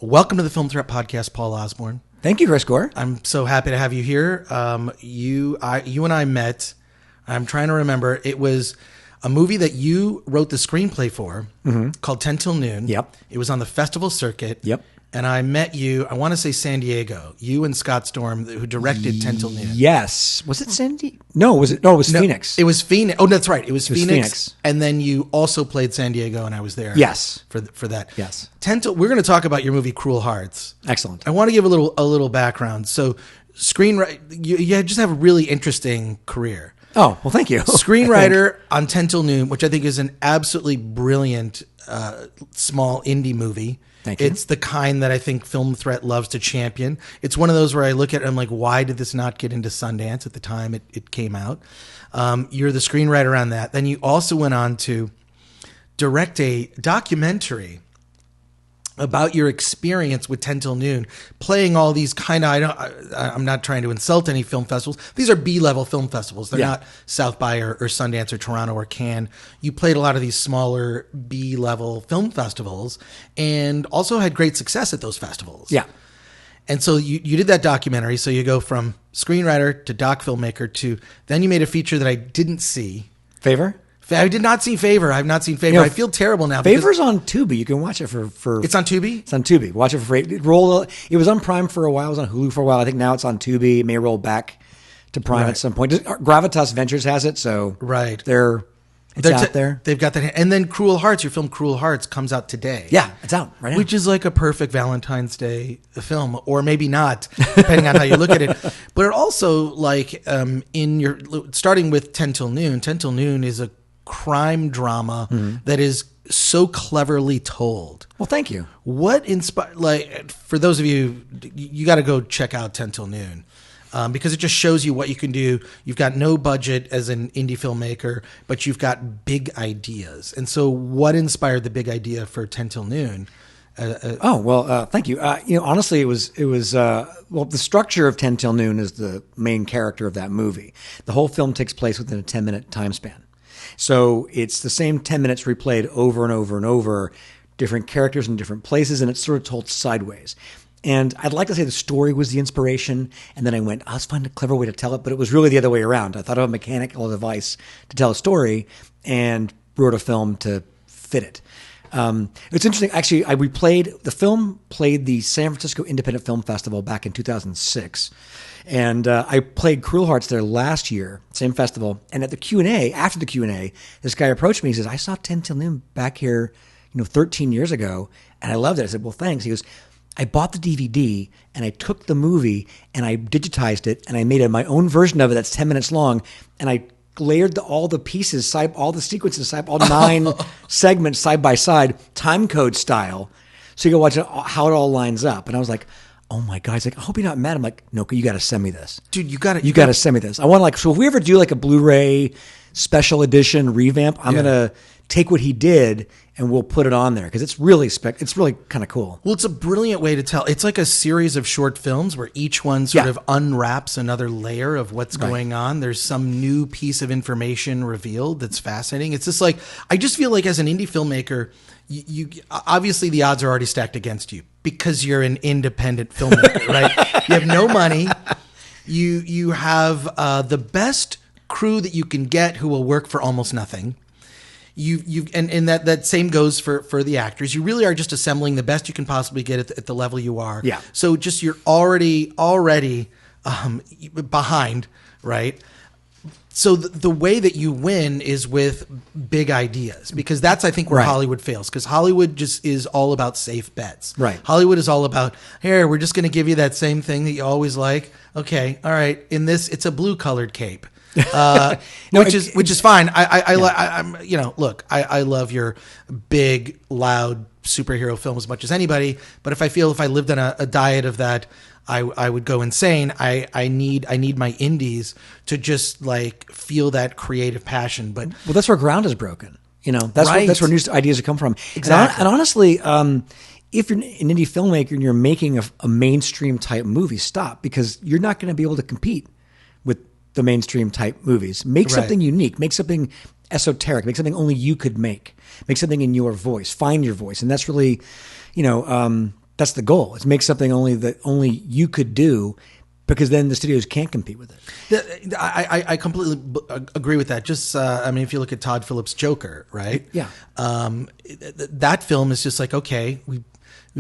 Welcome to the Film Threat Podcast, Paul Osborne. Thank you, Chris Gore. I'm so happy to have you here. You and I met. I'm trying to remember. It was a movie that you wrote the screenplay for called 10 Till Noon. Yep. It was on the festival circuit. Yep. And I met you, I want to say San Diego. You and Scott Storm, who directed 10 Till Noon. Yes. Was it San Diego? No, was it? No, it was Phoenix. It was Phoenix. Oh, that's right. It was Phoenix. And then you also played San Diego, and I was there. Yes. For that. Yes. 10 Till, we're going to talk about your movie Cruel Hearts. Excellent. I want to give a little background. So, you just have a really interesting career. Oh, well, thank you. Screenwriter on 10 Till Noon, which I think is an absolutely brilliant small indie movie. Thank you. It's the kind that I think Film Threat loves to champion. It's one of those where I look at it and I'm like, why did this not get into Sundance at the time it came out? You're the screenwriter on that. Then you also went on to direct a documentary about your experience with 10 Till Noon, playing all these kind of, I'm not trying to insult any film festivals. These are B-level film festivals. They're not South by or Sundance or Toronto or Cannes. You played a lot of these smaller B-level film festivals and also had great success at those festivals. Yeah. And so you did that documentary. So you go from screenwriter to doc filmmaker to, then you made a feature that I didn't see. Favor? I did not see Favor. I've not seen Favor. You know, I feel terrible now. Favor's on Tubi. You can watch it for. It's on Tubi? It's on Tubi. Watch it for free. It was on Prime for a while. It was on Hulu for a while. I think now it's on Tubi. It may roll back to Prime at some point. Gravitas Ventures has it, so it's out there. They've got that. And then Cruel Hearts, your film Cruel Hearts, comes out today. Yeah, it's out right now. Which is like a perfect Valentine's Day film, or maybe not, depending on how you look at it. But it also, like, starting with 10 Till Noon, 10 Till Noon is a crime drama that is so cleverly told. Well, thank you. What inspired, like, for those of you, you got to go check out 10 Till Noon. Because it just shows you what you can do. You've got no budget as an indie filmmaker, but you've got big ideas. And so what inspired the big idea for 10 Till Noon? Thank you. Honestly, it was the structure of 10 Till Noon is the main character of that movie. The whole film takes place within a 10-minute time span. So it's the same 10 minutes replayed over and over and over, different characters in different places, and it's sort of told sideways. And I'd like to say the story was the inspiration, and then I went, let's find a clever way to tell it, but it was really the other way around. I thought of a mechanical device to tell a story and wrote a film to fit it. It's interesting. Actually, the film played the San Francisco Independent Film Festival back in 2006. And I played Cruel Hearts there last year, same festival. And at the Q&A, after the Q&A, this guy approached me. He says, I saw 10 Till Noon back here, 13 years ago, and I loved it. I said, well, thanks. He goes, I bought the DVD, and I took the movie, and I digitized it, and I made my own version of it that's 10 minutes long, and I layered all the pieces, all the sequences, all 9 segments side by side, time code style, so you can watch how it all lines up. And I was like, oh my God. He's like, I hope you're not mad. I'm like, no, you got to send me this. Dude, you got to send me this. I want so if we ever do like a BluRay special edition revamp, I'm going to take what he did and we'll put it on there because it's really kind of cool. Well, it's a brilliant way to tell. It's like a series of short films where each one sort of unwraps another layer of what's going on. There's some new piece of information revealed that's fascinating. It's just like, I just feel like as an indie filmmaker, you obviously the odds are already stacked against you because you're an independent filmmaker, right? You have no money. You have the best crew that you can get who will work for almost nothing. And that same goes for the actors. You really are just assembling the best you can possibly get at the level you are. Yeah. So just you're already behind, right? So the way that you win is with big ideas, because that's, I think, where Hollywood fails, because Hollywood just is all about safe bets. Right. Hollywood is all about, here, we're just going to give you that same thing that you always like. Okay, all right. In this, it's a blue colored cape. Which is fine. I love your big, loud superhero film as much as anybody. But if I lived on a diet of that, I would go insane. I need my indies to just like feel that creative passion. But that's where ground is broken. That's where new ideas come from. Exactly. And honestly, if you're an indie filmmaker and you're making a mainstream type movie, stop, because you're not going to be able to compete with the mainstream type movies. Make something unique. Make something esoteric. Make something only you could make. Make something in your voice. Find your voice. And that's really, That's the goal. It's make something only you could do, because then the studios can't compete with it. I completely agree with that. Just, I mean, if you look at Todd Phillips' Joker, right? Yeah. That film is just like, okay, we've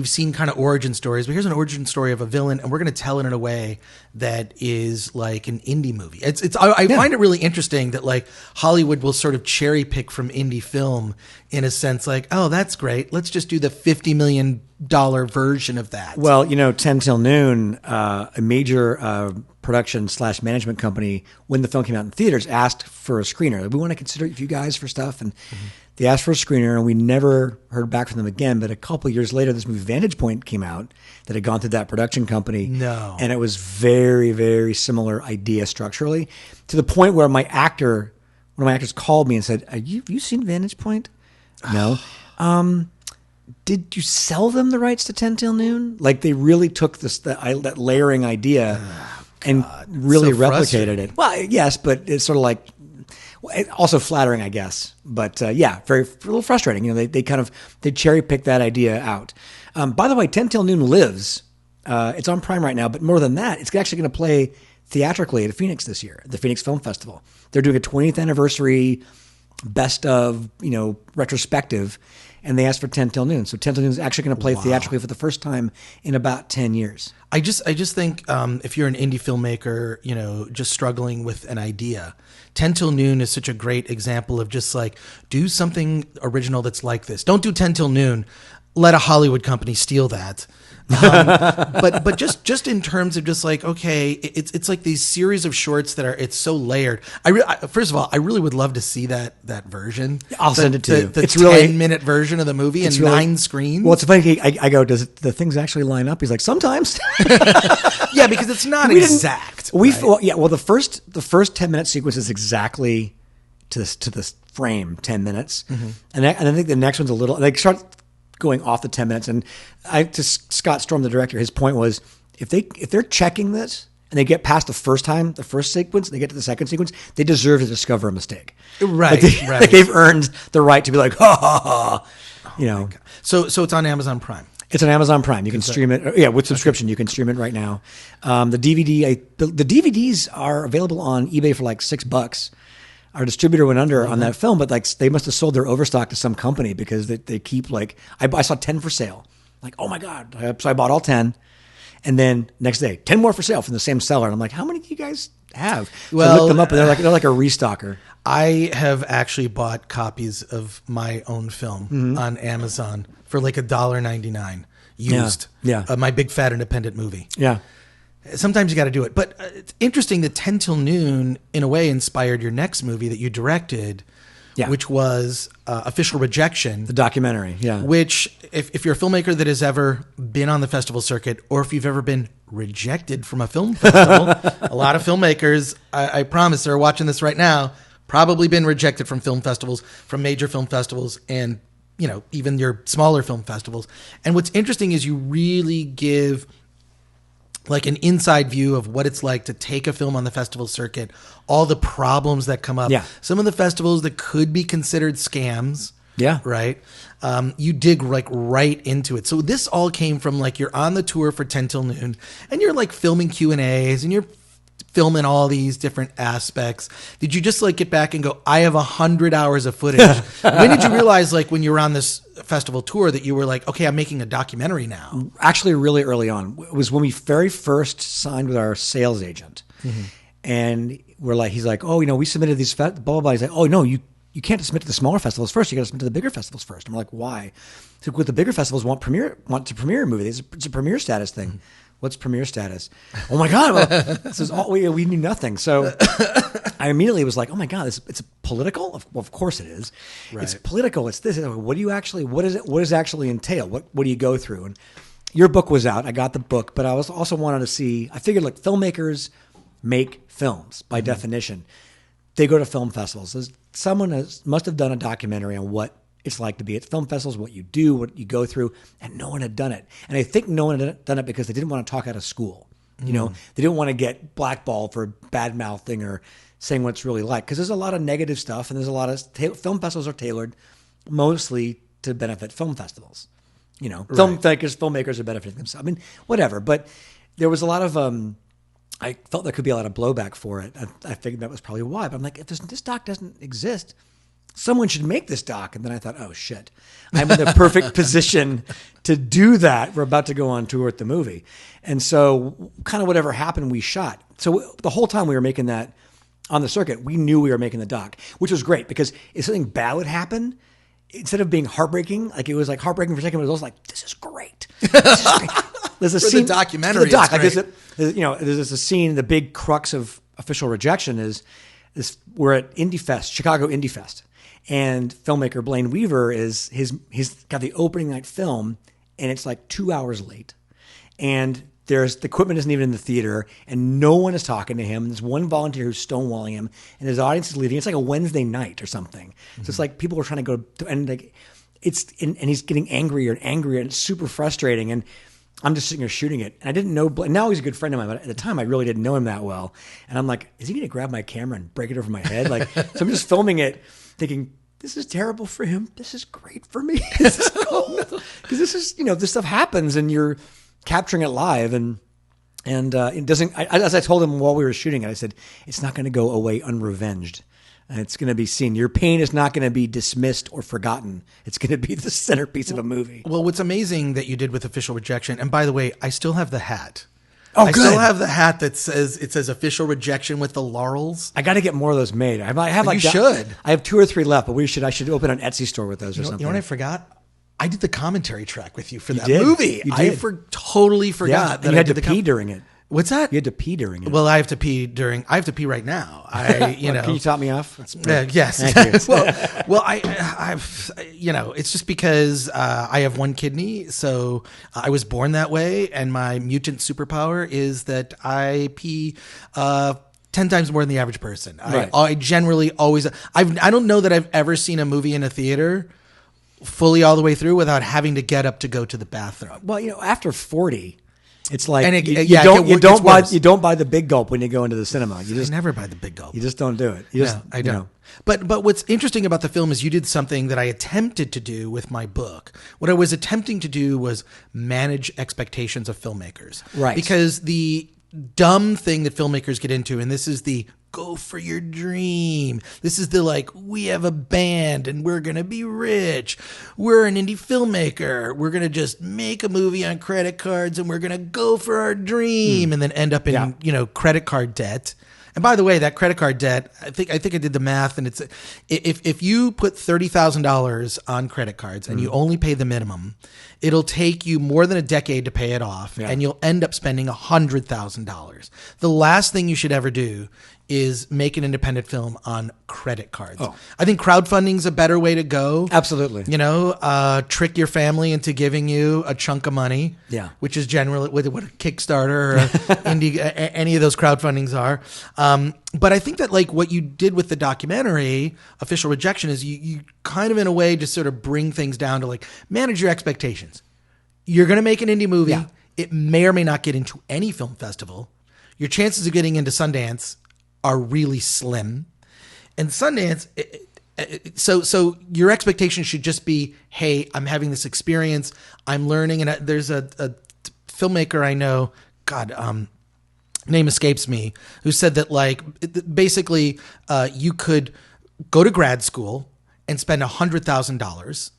seen kind of origin stories, but here's an origin story of a villain, and we're going to tell it in a way that is like an indie movie. I find it really interesting that like Hollywood will sort of cherry pick from indie film in a sense, like, oh, that's great. Let's just do the $50 million version of that. Well, 10 Till Noon, a major production / management company, when the film came out in theaters, asked for a screener. We want to consider you guys for stuff. And they asked for a screener, and we never heard back from them again. But a couple of years later, this movie Vantage Point came out that had gone through that production company. No. And it was very, very similar idea structurally, to the point where one of my actors called me and said, have you seen Vantage Point? No. Did you sell them the rights to 10 Till Noon? Like, they really took that layering idea and really replicated it. Well, yes, but it's sort of like, also flattering, I guess. But a little frustrating. They cherry picked that idea out. By the way, 10 Till Noon lives. It's on Prime right now, but more than that, it's actually going to play theatrically at Phoenix this year, the Phoenix Film Festival. They're doing a 20th anniversary best of, retrospective, and they asked for 10 Till Noon. So 10 Till Noon is actually going to play theatrically for the first time in about 10 years. I just think if you're an indie filmmaker, just struggling with an idea, 10 Till Noon is such a great example of just like, do something original that's like this. Don't do 10 Till Noon. Let a Hollywood company steal that. But just in terms of just like, okay, it's like these series of shorts that it's so layered. First of all, I really would love to see that version. I'll send it to you. The 10-minute version of the movie in 9 screens. Well, it's funny. I go, does the things actually line up? He's like, sometimes. Yeah, because it's not exact. The first 10-minute sequence is exactly to this frame, 10 minutes, and I think the next one's a little. They start going off the 10 minutes. And to Scott Storm, the director, his point was, if they're checking this and they get past the first sequence, they get to the second sequence, they deserve to discover a mistake. Right. Like they've earned the right to be like, ha ha ha. So it's on Amazon Prime. It's on Amazon Prime. You can stream it. Yeah, with subscription, you can stream it right now. The DVDs are available on eBay for like $6. Our distributor went under on that film, but like they must have sold their overstock to some company, because they keep like, I saw 10 for sale. Like, oh my God. So I bought all 10. And then next day, 10 more for sale from the same seller. And I'm like, how many do you guys have? So I looked them up, and they're like a restocker. I have actually bought copies of my own film on Amazon for like $1.99 used. Yeah. My Big Fat Independent Movie. Yeah. Sometimes you got to do it. But it's interesting that 10 Till Noon, in a way, inspired your next movie that you directed, which was Official Rejection. The documentary, yeah. Which, if you're a filmmaker that has ever been on the festival circuit, or if you've ever been rejected from a film festival, a lot of filmmakers, I promise, are watching this right now, probably been rejected from film festivals, from major film festivals, and even your smaller film festivals. And what's interesting is you really give like an inside view of what it's like to take a film on the festival circuit, all the problems that come up. Yeah. Some of the festivals that could be considered scams. Yeah. Right. You dig like right into it. So this all came from like, you're on the tour for 10 Till Noon, and you're like filming Q&As, and you're filming all these different aspects. Did you just like get back and go, I have 100 hours of footage? When did you realize, like when you were on this festival tour, that you were like, okay, I'm making a documentary now? Actually, really early on. It was when we very first signed with our sales agent. And he's like, oh, we submitted these, blah, blah, blah. He's like, oh, no, you can't submit to the smaller festivals first. You got to submit to the bigger festivals first. I'm like, why? So with the bigger festivals want to premiere a movie. It's a premiere status thing. What's premiere status? Oh my God! Well, this is all we knew nothing. So I immediately was like, oh my God, it's political. Of course it is. Right. It's political. It's this. What do you actually? What is it? What does it actually entail? What do you go through? And your book was out. I got the book, but I was also wanted to see. I figured, like, filmmakers make films by definition. They go to film festivals. Someone must have done a documentary on what it's like to be at film festivals, what you do, what you go through, and no one had done it. And I think no one had done it because they didn't want to talk out of school. They didn't want to get blackballed for bad mouthing or saying what it's really like, because there's a lot of negative stuff, and there's a lot of film festivals are tailored mostly to benefit film festivals. filmmakers are benefiting themselves. I mean, whatever. But there was a lot of, I felt there could be a lot of blowback for it. I figured that was probably why. But I'm like, if this doc doesn't exist, someone should make this doc. And then I thought, oh shit, I'm in the perfect position to do that. We're about to go on tour with the movie. And so kind of whatever happened, we shot. So the whole time we were making that on the circuit, we knew we were making the doc, which was great because if something bad would happen, instead of being heartbreaking, like it was like heartbreaking for a second, but it was also like, this is great. This is great. There's a scene, the documentary. The doc, like there's a scene, the big crux of Official Rejection is we're at Indie Fest, Chicago Indie Fest. And filmmaker Blaine Weaver he's got the opening night film and it's like 2 hours late. And the equipment isn't even in the theater and no one is talking to him. There's one volunteer who's stonewalling him and his audience is leaving. It's like a Wednesday night or something. Mm-hmm. So it's like people are trying to go to, and like and he's getting angrier and angrier and it's super frustrating. And I'm just sitting here shooting it. And I didn't know, now he's a good friend of mine, but at the time I really didn't know him that well. And I'm like, is he going to grab my camera and break it over my head? Like, so I'm just filming it thinking, this is terrible for him. This is great for me. This is cool. Because this is, this stuff happens and you're capturing it live. And it doesn't, as I told him while we were shooting it, I said, it's not going to go away unrevenged. And it's going to be seen. Your pain is not going to be dismissed or forgotten. It's going to be the centerpiece of a movie. Well, what's amazing that you did with Official Rejection, and by the way, I still have the hat. Oh, I good. still have the hat that says Official Rejection with the laurels. I got to get more of those made. I have like you should. I have 2 or 3 left, but I should open an Etsy store with those or something. You know what I forgot? I did the commentary track with you for that did. movie. You did. totally forgot that you I had did to the pee during it. What's that? You had to pee during it. Well, I have to pee right now. Can you top me off? Yes. Thank you. well, I've it's just because I have one kidney, so I was born that way, and my mutant superpower is that I pee 10 times more than the average person. Right. I generally always. I don't know that I've ever seen a movie in a theater fully all the way through without having to get up to go to the bathroom. Well, after 40. It's like and you don't buy the big gulp when you go into the cinema. You just I never buy the big gulp. You just don't do it. I don't. But what's interesting about the film is you did something that I attempted to do with my book. What I was attempting to do was manage expectations of filmmakers. Right. Because the dumb thing that filmmakers get into, and this is the go for your dream. This is the we have a band and we're going to be rich. We're an indie filmmaker. We're going to just make a movie on credit cards and we're going to go for our dream and then end up in, credit card debt. And by the way, that credit card debt, I think I did the math and it's if you put $30,000 on credit cards and you only pay the minimum, it'll take you more than a decade to pay it off and you'll end up spending $100,000. The last thing you should ever do is make an independent film on credit cards. Oh. I think crowdfunding's a better way to go. Absolutely. Trick your family into giving you a chunk of money. Yeah. Which is generally what a Kickstarter or indie, any of those crowdfundings are. But I think that what you did with the documentary, Official Rejection, is you kind of in a way just sort of bring things down to manage your expectations. You're going to make an indie movie. Yeah. It may or may not get into any film festival. Your chances of getting into Sundance are really slim. And Sundance, so your expectation should just be, hey, I'm having this experience, I'm learning. And there's a filmmaker I know, name escapes me, who said that basically you could go to grad school and spend $100,000,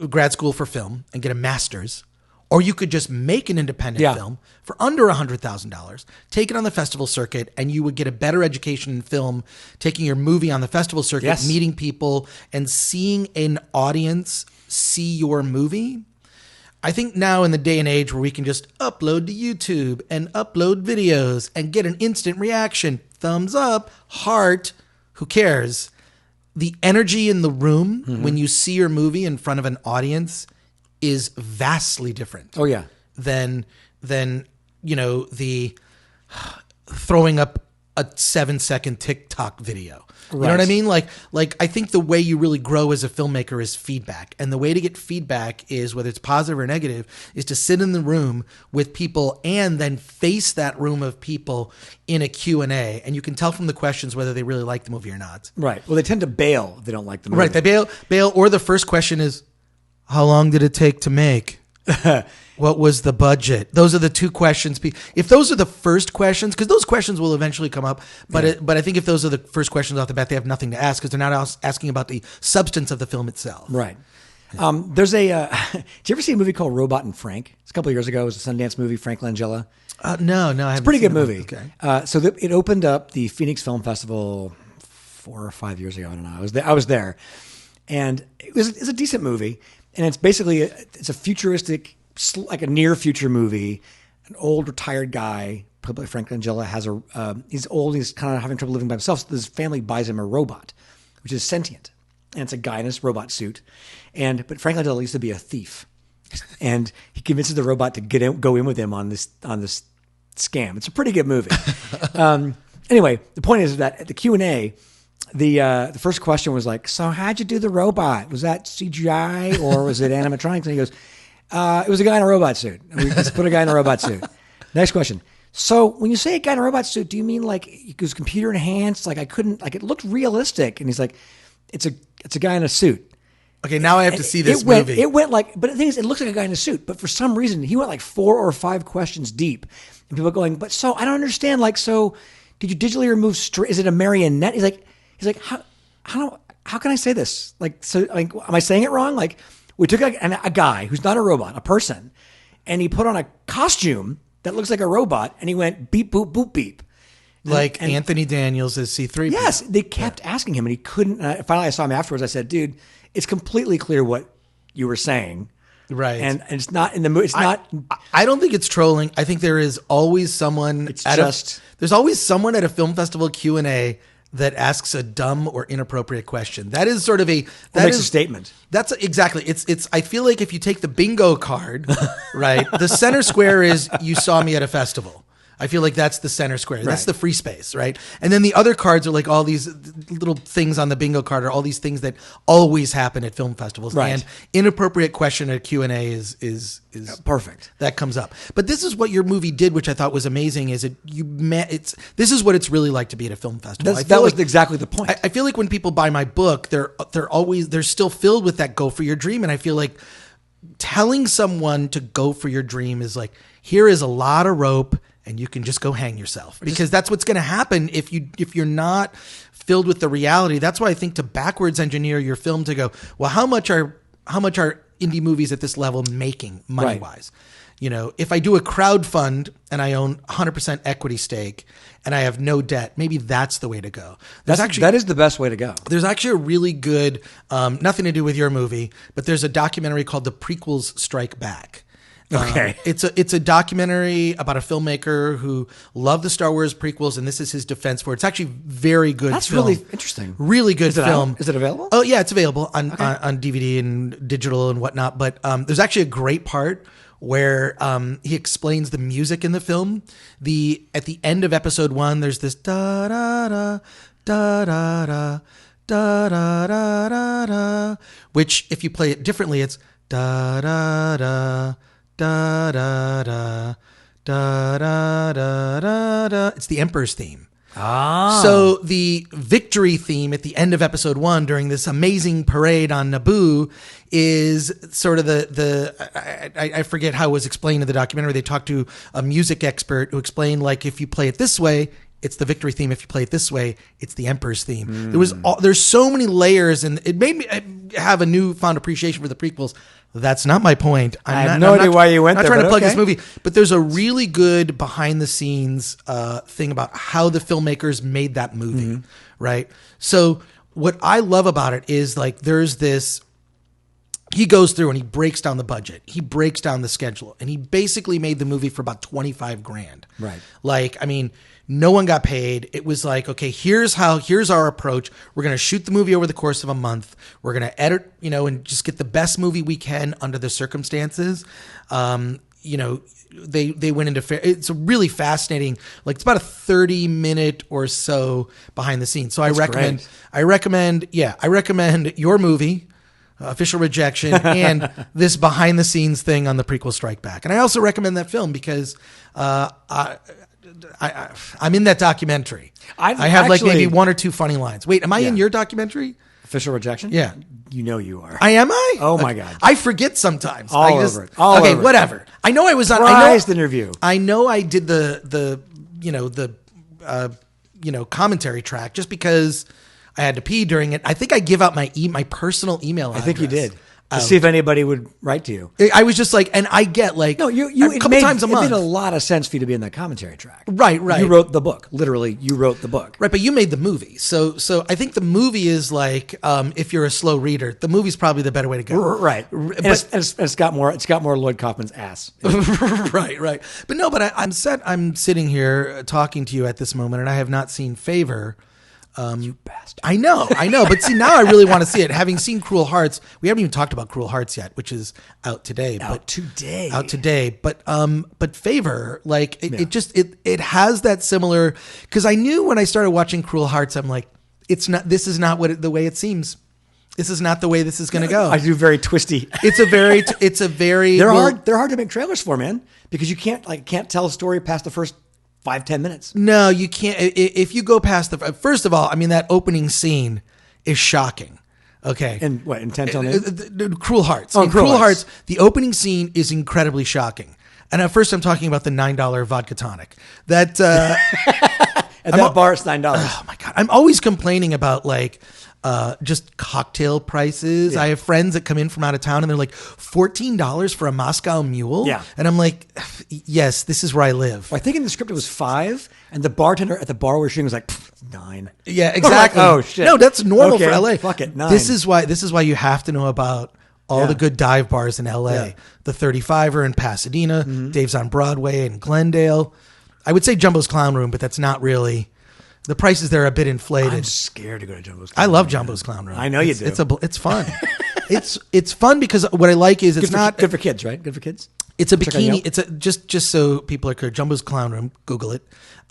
grad school for film, and get a master's. Or you could just make an independent film for under $100,000, take it on the festival circuit, and you would get a better education in film, taking your movie on the festival circuit, meeting people, and seeing an audience see your movie. I think now in the day and age where we can just upload to YouTube and upload videos and get an instant reaction, thumbs up, heart, who cares? The energy in the room when you see your movie in front of an audience is vastly different. Oh yeah. Than the throwing up a 7-second TikTok video. Right. You know what I mean? I think the way you really grow as a filmmaker is feedback. And the way to get feedback is, whether it's positive or negative, is to sit in the room with people and then face that room of people in a Q&A. And you can tell from the questions whether they really like the movie or not. Right. Well, they tend to bail if they don't like the movie. Right. They bail, or the first question is, how long did it take to make? What was the budget? Those are the two questions. If those are the first questions, because those questions will eventually come up, but I think if those are the first questions off the bat, they have nothing to ask because they're not asking about the substance of the film itself. Right. There's a. Did you ever see a movie called Robot and Frank? It's a couple of years ago. It was a Sundance movie. Frank Langella. No, I haven't. It's a pretty good movie. Okay. It opened up the Phoenix Film Festival 4 or 5 years ago. I don't know. I was there, and it's a decent movie. And it's basically it's a futuristic, like a near future movie. An old retired guy, played by Frank Langella, he's old. He's kind of having trouble living by himself. So his family buys him a robot, which is sentient, and it's a guy in this robot suit. But Frank Langella used to be a thief, and he convinces the robot to go in with him on this scam. It's a pretty good movie. Anyway, the point is that at the Q&A, the first question was like, so how'd you do the robot? Was that CGI or was it animatronics? And he goes, it was a guy in a robot suit. We just put a guy in a robot suit. Next question. So when you say a guy in a robot suit, do you mean like it was computer enhanced? Like it looked realistic. And he's like, it's a guy in a suit. Okay, now I have to see this movie. It went like, but the thing is, it looks like a guy in a suit. But for some reason, he went like 4 or 5 questions deep. And people are going, but so I don't understand. Like, so did you digitally remove, is it a marionette? He's like, how can I say this? Like, so like, am I saying it wrong? Like, we took a guy who's not a robot, a person, and he put on a costume that looks like a robot, and he went beep, boop, boop, beep. Like Anthony Daniels as C-3PO. Yes, they kept asking him, and he couldn't. Finally, I saw him afterwards. I said, dude, it's completely clear what you were saying. Right. And it's not in the movie. It's not. I don't think it's trolling. I think there is always someone. There's always someone at a film festival Q&A that asks a dumb or inappropriate question. That is sort of a makes a statement. That's exactly. It's. I feel like if you take the bingo card, right, the center square is you saw me at a festival. I feel like that's the center square. Right. That's the free space, right? And then the other cards are like all these little things on the bingo card are all these things that always happen at film festivals. Right. And inappropriate question at Q&A is perfect. That comes up. But this is what your movie did, which I thought was amazing. Is this is what it's really like to be at a film festival. That was exactly the point. I feel like when people buy my book, they're still filled with that go for your dream, and I feel like telling someone to go for your dream is like, here is a lot of rope. And you can just go hang yourself, because that's what's going to happen if you're not filled with the reality. That's why I think to backwards engineer your film to go, well, how much are indie movies at this level making money wise? You know, if I do a crowdfund and I own 100% equity stake and I have no debt, maybe that's the way to go. That is the best way to go. There's actually a really good, nothing to do with your movie, but there's a documentary called The Prequels Strike Back. Okay. It's a documentary about a filmmaker who loved the Star Wars prequels, and this is his defense for it. It's actually very good. That's film. really interesting. Really good film. Is it available? Oh yeah, it's available on DVD and digital and whatnot. But there's actually a great part where he explains the music in the film. At the end of episode 1, there's this da da da da da da da da da da da, which if you play it differently, it's da da da. Da da da da da da da da. It's the Emperor's theme. So the victory theme at the end of episode 1 during this amazing parade on Naboo is sort of I forget how it was explained in the documentary. They talked to a music expert who explained, like, if you play it this way, it's the victory theme. If you play it this way, it's the Emperor's theme. There's so many layers, and it made me have a newfound appreciation for the prequels. That's not my point. I have no idea why you went there. I'm not trying to plug this movie, but there's a really good behind the scenes thing about how the filmmakers made that movie, right? So what I love about it is, like, there's this. He goes through and he breaks down the budget. He breaks down the schedule, and he basically made the movie for about $25,000. Right. Like, I mean, no one got paid. It was like, okay, here's our approach. We're going to shoot the movie over the course of a month. We're going to edit, and just get the best movie we can under the circumstances. They went into, it's a really fascinating, like, it's about a 30-minute or so behind the scenes. So I recommend your movie, Official Rejection, and this behind the scenes thing on the prequel Strike Back. And I also recommend that film because I'm in that documentary. I have like maybe 1 or 2 funny lines. Wait, am I in your documentary? Official Rejection? Yeah. You know you are. Am I? Oh, my God. I forget sometimes. All over it. All okay, over it. whatever. I know I was on. Prized interview. I know I did the commentary track just because I had to pee during it. I think I give out my personal email address. I think you did. To see if anybody would write to you. I was just like, and I get like No, you a couple times a month. It made a lot of sense for you to be in that commentary track. Right. You wrote the book. Literally, you wrote the book. Right, but you made the movie. So I think the movie is like, if you're a slow reader, the movie's probably the better way to go. Right. And it's got more Lloyd Kaufman's ass. Right. But I'm sitting here talking to you at this moment, and I have not seen Favor. You bastard. I know. But see, now I really want to see it. Having seen Cruel Hearts, we haven't even talked about Cruel Hearts yet, which is out today. Out today. But Favor, like it has that similar, because I knew when I started watching Cruel Hearts, I'm like, this is not the way it seems. This is not the way this is going to go. I do very twisty. It's a very. They're hard to make trailers for, man, because you can't tell a story past the first 5-10 minutes. No, you can't. If you go past first of all, I mean, that opening scene is shocking. Okay. And what, in 10 Till Noon? Cruel Hearts. Oh, in Cruel Hearts, the opening scene is incredibly shocking. And at first I'm talking about the $9 vodka tonic. That at that bar it's $9. Oh my God. I'm always complaining about like just cocktail prices. Yeah. I have friends that come in from out of town and they're like $14 for a Moscow Mule. Yeah. And I'm like, yes, this is where I live. Well, I think in the script it was $5, and the bartender at the bar we're shooting was like $9. Yeah, exactly. Like, oh shit. No, that's normal okay, for LA. Fuck it, $9. This is why you have to know about all the good dive bars in LA. Yeah. The 35er in Pasadena, Dave's on Broadway in Glendale. I would say Jumbo's Clown Room, but that's not really. The prices there are a bit inflated. I'm scared to go to Jumbo's Clown I Room. love Jumbo's Clown Room. I know you do. It's fun. it's fun because what I like is it's not good for kids, right? Good for kids. It's a bikini. It's just so people are clear. Jumbo's Clown Room. Google it.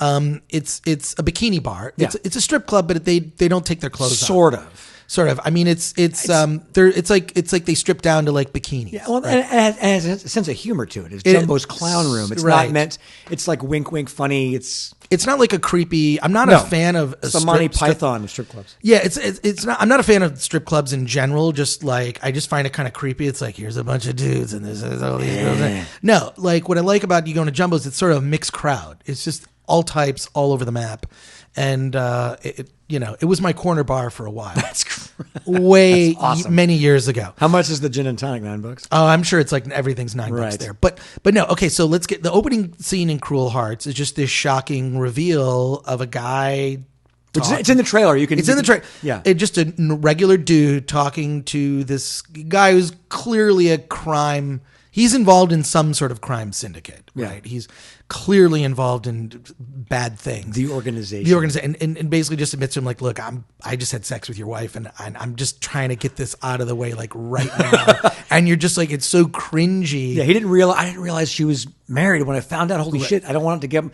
It's a bikini bar. Yeah. It's a strip club, but they don't take their clothes off. Sort of. I mean, it's like they strip down to like bikini. Yeah, well, right? and it has a sense of humor to it. It's Jumbo's Clown Room. It's not meant. It's like wink, wink, funny. It's not like a creepy. I'm not a fan of the Monty Python of strip clubs. Yeah, it's not. I'm not a fan of strip clubs in general. Just like I just find it kind of creepy. It's like here's a bunch of dudes and there's all these girls. No, like what I like about you going to Jumbo's, it's sort of a mixed crowd. It's just all types all over the map, and it was my corner bar for a while. That's great. Way That's awesome. Many years ago. How much is the gin and tonic? $9? Oh, I'm sure it's like everything's $9 there. But no. Okay, so let's get the opening scene in Cruel Hearts is just this shocking reveal of a guy. It's in the trailer. It's in the trailer. Yeah, just a regular dude talking to this guy who's clearly a crime. He's involved in some sort of crime syndicate, right? He's clearly involved in bad things. The organization, and basically just admits to him, like, look, I just had sex with your wife, and I'm just trying to get this out of the way, like right now. And you're just like, it's so cringy. Yeah, I didn't realize she was married. When I found out, holy shit, I don't want you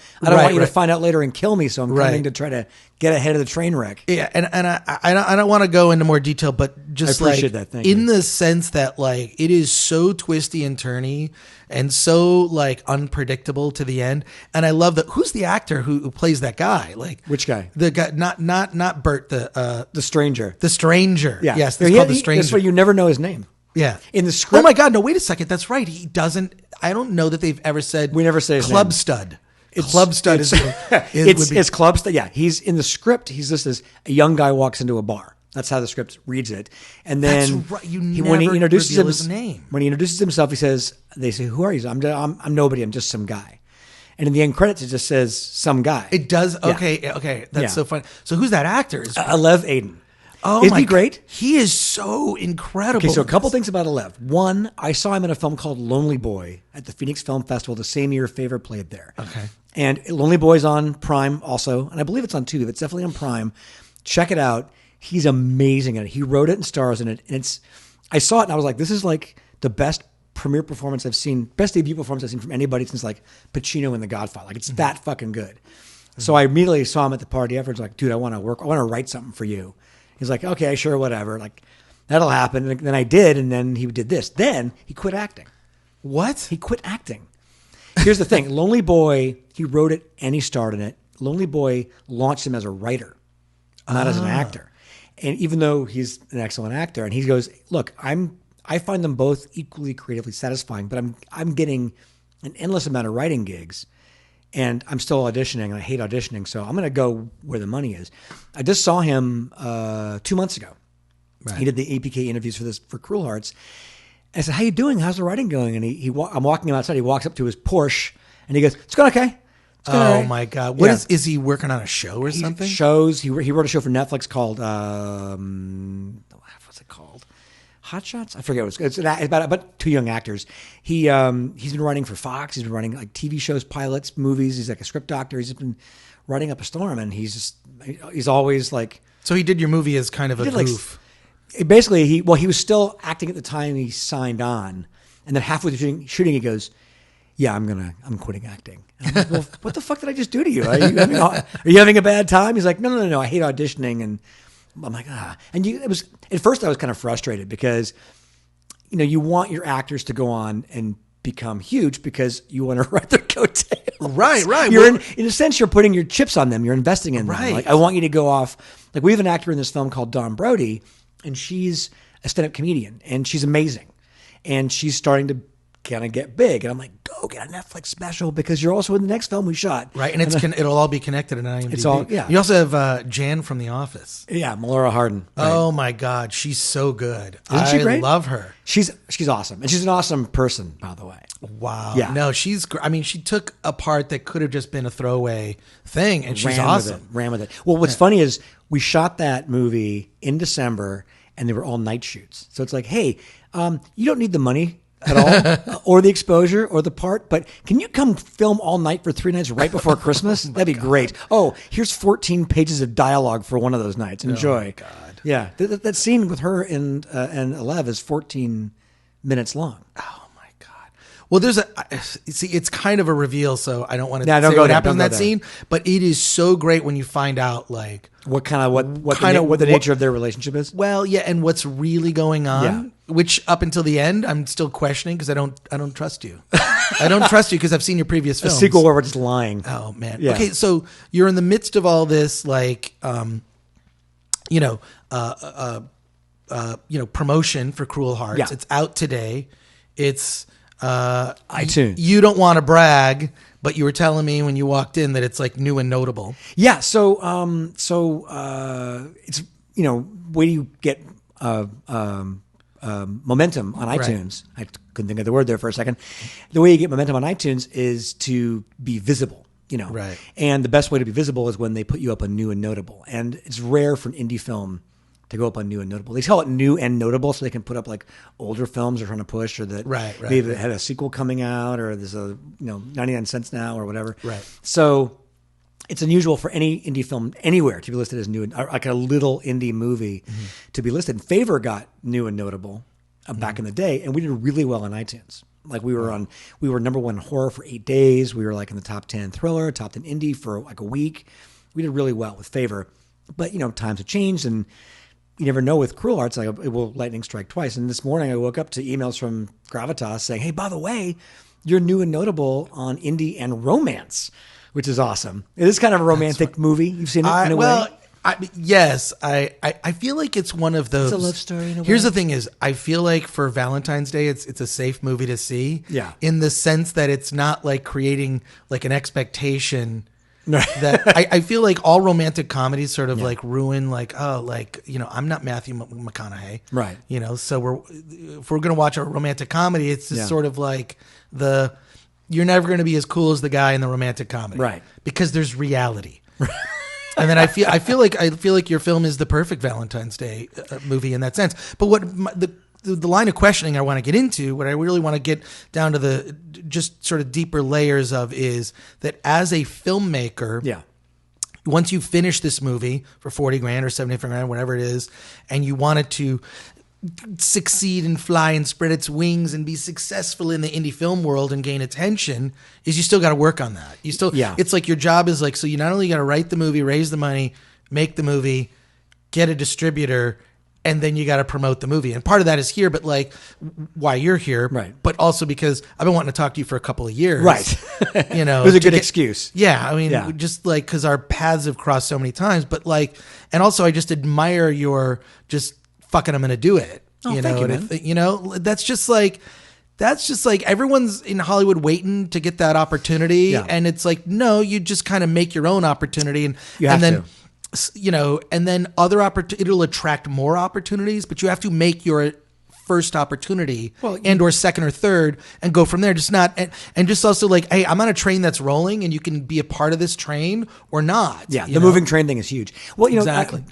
to find out later and kill me. So I'm coming to try to get ahead of the train wreck. Yeah, and I don't want to go into more detail, but just I appreciate that. Thank in you. The sense that like it is so twisty and turny and so like unpredictable to the end. And I love that. Who's the actor who plays that guy? Like which guy? The guy, not Bert. The stranger. The stranger. Yeah. Yes, it's called The Stranger. That's why you never know his name. Yeah. In the script. Oh my God! No, wait a second. That's right. He doesn't. I don't know that they've ever said. We never say his Club name. Stud. Club Stud is it's Club Stud. Yeah, he's in the script. He's just as a young guy walks into a bar. That's how the script reads it. And then that's right. when he introduces his name, when he introduces himself, they say, "Who are you?" I'm nobody. I'm just some guy. And in the end credits, it just says some guy. It does. Yeah. Okay. That's so funny. So who's that actor? Alev Aiden. Oh, isn't he great? He is so incredible. Okay, so a couple things about Alev. One, I saw him in a film called Lonely Boy at the Phoenix Film Festival the same year Favor played there. Okay. And Lonely Boy's on Prime also, and I believe it's on Tubi, but it's definitely on Prime. Check it out. He's amazing at it. He wrote it and stars in it. And I saw it and I was like, this is like the best premiere performance I've seen, best debut performance I've seen from anybody since like Pacino in The Godfather. Like it's that fucking good. So I immediately saw him at the party afterwards, like, dude, I want to write something for you. He's like, okay, sure, whatever. Like, that'll happen. And then I did, and then he did this. Then he quit acting. What? He quit acting. Here's the thing. Lonely Boy, he wrote it and he starred in it. Lonely Boy launched him as a writer, not as an actor. And even though he's an excellent actor, and he goes, look, I find them both equally creatively satisfying, but I'm getting an endless amount of writing gigs, and I'm still auditioning, and I hate auditioning, so I'm going to go where the money is. I just saw him 2 months ago. Right. He did the APK interviews for Cruel Hearts. And I said, how you doing? How's the writing going? And I'm walking him outside. He walks up to his Porsche, and he goes, it's going okay. Oh my God! What is he working on a show or something? Shows. He wrote a show for Netflix called what's it called? Hot Shots? I forget what it's about two young actors. He's been writing for Fox. He's been writing like TV shows, pilots, movies. He's like a script doctor. He's been writing up a storm, and he's always like. So he did your movie as kind of a goof. Basically, he was still acting at the time he signed on, and then halfway through shooting, he goes, "Yeah, I'm quitting acting." I'm like, well, what the fuck did I just do to you? Are you having a bad time? He's like, no. I hate auditioning, and I'm like, And it was at first I was kind of frustrated because, you want your actors to go on and become huge because you want to ride their coattails. Right. You're in a sense, you're putting your chips on them. You're investing in them. Right. Like I want you to go off. Like we have an actor in this film called Dawn Brody, and she's a stand-up comedian, and she's amazing, and she's starting to kind of get big, and I'm like, go get a Netflix special because you're also in the next film we shot, right? And it'll all be connected in IMDb. It's all You also have Jan from The Office. Yeah, Melora Hardin. Right. Oh my God, she's so good. Isn't she great? I love her. She's awesome, and she's an awesome person, by the way. Wow. Yeah. No, she's. I mean, she took a part that could have just been a throwaway thing, and she's awesome. Ran with it. Well, what's funny is we shot that movie in December, and they were all night shoots. So it's like, hey, you don't need the money at all, or the exposure, or the part, but can you come film all night for 3 nights right before Christmas? That'd be great. Oh, here's 14 pages of dialogue for one of those nights. Enjoy. Oh my God. Yeah, that scene with her and Alev is 14 minutes long. Oh my God. Well, it's kind of a reveal, so I don't want to say go what there, happens in that there. scene, but it is so great when you find out like what the nature of their relationship is. Well, yeah, and what's really going on, which up until the end, I'm still questioning because I don't trust you. I don't trust you because I've seen your previous films. A sequel where we're just lying. Oh man. Yeah. Okay, so you're in the midst of all this, like, promotion for Cruel Hearts. Yeah. It's out today. It's iTunes. You don't want to brag, but you were telling me when you walked in that it's like new and notable. Yeah. So it's where do you get momentum on iTunes? Right. I couldn't think of the word there for a second. The way you get momentum on iTunes is to be visible. Right. And the best way to be visible is when they put you up on new and notable. And it's rare for an indie film to go up on new and notable. They call it new and notable so they can put up like older films they're trying to push, or that maybe had a sequel coming out, or there's a 99 cents now or whatever. Right. So it's unusual for any indie film anywhere to be listed as new, and like a little indie movie to be listed. Favor got new and notable back in the day, and we did really well on iTunes. Like we were number one horror for 8 days. We were like in the top 10 thriller, top 10 indie for like a week. We did really well with Favor, but times have changed, and you never know with Cruel Hearts. Like it will lightning strike twice. And this morning I woke up to emails from Gravitas saying, "Hey, by the way, you're new and notable on indie and romance," which is awesome. It is kind of a romantic movie. You've seen it in a way. Yes, I feel like it's one of those. It's a love story in a way. Here's the thing: is I feel like for Valentine's Day, it's a safe movie to see. Yeah. In the sense that it's not like creating like an expectation. That I feel like all romantic comedies sort of like ruin I'm not Matthew McConaughey, right? So if we're gonna watch a romantic comedy, it's just sort of like you're never gonna be as cool as the guy in the romantic comedy, right? Because there's reality. And then I feel like your film is the perfect Valentine's Day movie in that sense. But what the line of questioning I want to get into, what I really want to get down to the just sort of deeper layers of, is that as a filmmaker, once you finish this movie for 40 grand or 75 grand, whatever it is, and you wanted to succeed and fly and spread its wings and be successful in the indie film world and gain attention, is you still got to work on that. It's like your job is like, so you not only got to write the movie, raise the money, make the movie, get a distributor, and then you got to promote the movie. And part of that is here, but like why you're here, right? But also because I've been wanting to talk to you for a couple of years, right? You know, it was a good excuse. Yeah, I mean, just like because our paths have crossed so many times, but like, and also I just admire your just fucking. I'm going to do it. Oh, you thank know, you, man. you know, that's just like everyone's in Hollywood waiting to get that opportunity, and it's like no, you just kind of make your own opportunity, and then. You know, and then other it'll attract more opportunities, but you have to make your first opportunity and or second or third and go from there. Just not, and just also like, hey, I'm on a train that's rolling and you can be a part of this train or not. Yeah. The moving train thing is huge. Well, you know, exactly.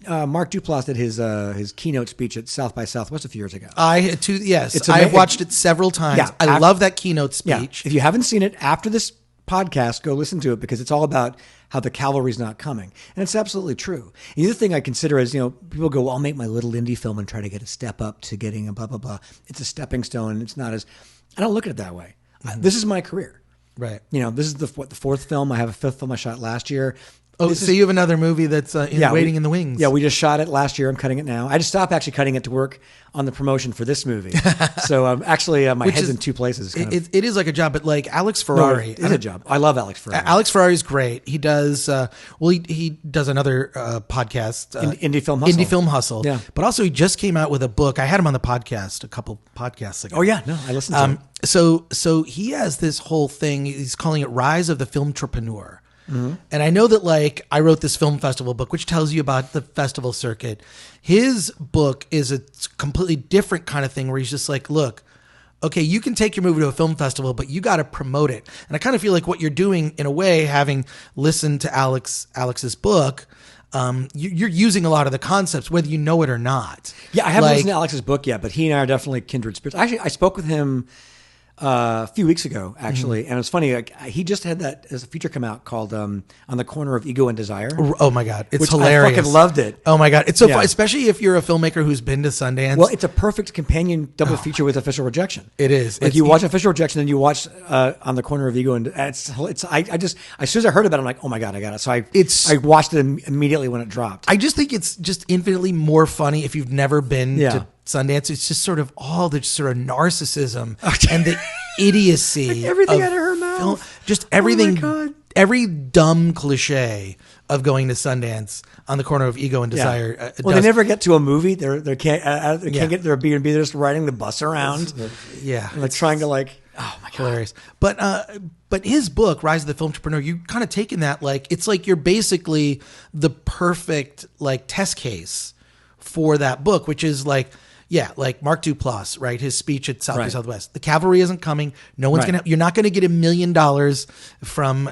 Mark Duplass did his keynote speech at South by Southwest a few years ago. Yes. I've watched it several times. Yeah, I love that keynote speech. Yeah. If you haven't seen it after this podcast, go listen to it because it's all about how the cavalry's not coming. And it's absolutely true. The other thing I consider is, you know, people go, well, I'll make my little indie film and try to get a step up to getting a blah, blah, blah. It's a stepping stone. It's not as, I don't look at it that way. Mm-hmm. This is my career. Right. You know, this is the fourth film. I have a fifth film I shot last year. Oh, so you have another movie that's waiting in the wings. Yeah, we just shot it last year. I'm cutting it now. I just stopped actually cutting it to work on the promotion for this movie. So actually my head's in two places. It is like a job, but like Alex Ferrari. It's a job. I love Alex Ferrari. Alex Ferrari's great. He does, he does another podcast. Indie Film Hustle. Indie Film Hustle. Yeah. But also he just came out with a book. I had him on the podcast a couple podcasts ago. Oh yeah, no, I listened to it. So he has this whole thing. He's calling it Rise of the Filmtrepreneur. Mm-hmm. And I know that like I wrote this film festival book, which tells you about the festival circuit. His book is a completely different kind of thing where he's just like, look, okay, you can take your movie to a film festival, but you got to promote it. And I kind of feel like what you're doing in a way, having listened to Alex's book, you're using a lot of the concepts, whether you know it or not. Yeah, I haven't listened to Alex's book yet, but he and I are definitely kindred spirits. Actually, I spoke with him a few weeks ago, actually, and it was funny. Like, he just had that as a feature come out called "On the Corner of Ego and Desire." Oh my god, it's hilarious! I fucking loved it. Oh my god, it's so fun, especially if you're a filmmaker who's been to Sundance. Well, it's a perfect companion double feature with Official Rejection. It is. Like you watch Official Rejection, and you watch "On the Corner of Ego," and it's. I just as soon as I heard about it, I'm like, oh my god, I got it. So I watched it immediately when it dropped. I just think it's just infinitely more funny if you've never been to Sundance. It's just sort of all the sort of narcissism and the idiocy. Like everything out of her mouth. Just everything. Oh my God. Every dumb cliche of going to Sundance on the corner of ego and desire. Yeah. Well, they never get to a movie. They can't get their B&B. They're just riding the bus around. Yeah, and like trying to like. Oh my god, hilarious. But his book, Rise of the Filmtrepreneur, you kind of taken that like it's like you're basically the perfect like test case for that book, which is like. Yeah, like Mark Duplass, right? His speech at South by Southwest. The cavalry isn't coming. No one's you're not going to get $1 million from,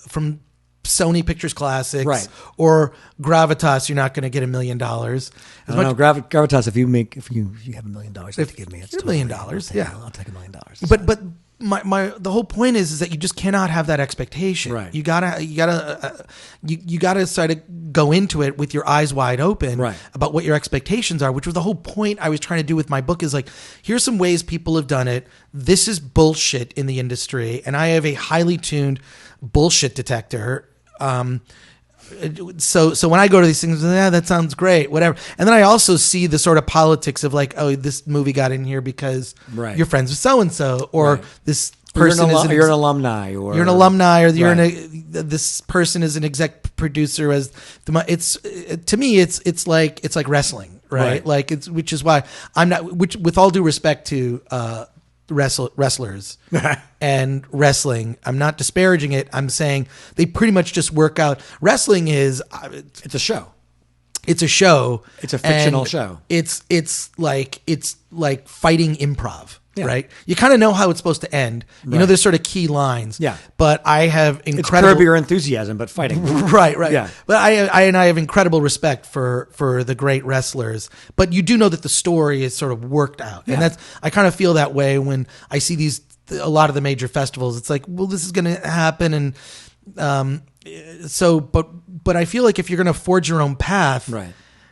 from Sony Pictures Classics or Gravitas. You're not going to get $1 million. I don't know, Gravitas. If you have $1 million, you have to give me. It's $1 million. I'll take $1 million. But the whole point is that you just cannot have that expectation. Right. You gotta sort of go into it with your eyes wide open about what your expectations are, which was the whole point I was trying to do with my book is like, here's some ways people have done it. This is bullshit in the industry. And I have a highly tuned bullshit detector. So when I go to these things, that sounds great, whatever. And then I also see the sort of politics of like, oh, this movie got in here because you're friends with so-and-so, or this person you're an alumni, or you're an alumni, or this person is an exec producer. As to me, it's like wrestling, right? Like which is why I'm not. Which, with all due respect to wrestlers and wrestling, I'm not disparaging it. I'm saying they pretty much just work out. Wrestling is it's a show. It's a show. It's a fictional show. It's like fighting improv. Yeah. Right, you kind of know how it's supposed to end. You know, there's sort of key lines. Yeah, but I have incredible. It's Curb Your Enthusiasm, but fighting. Right. Yeah, but I have incredible respect for the great wrestlers. But you do know that the story is sort of worked out, and I kind of feel that way when I see a lot of the major festivals. It's like, well, this is going to happen, and but I feel like if you're going to forge your own path,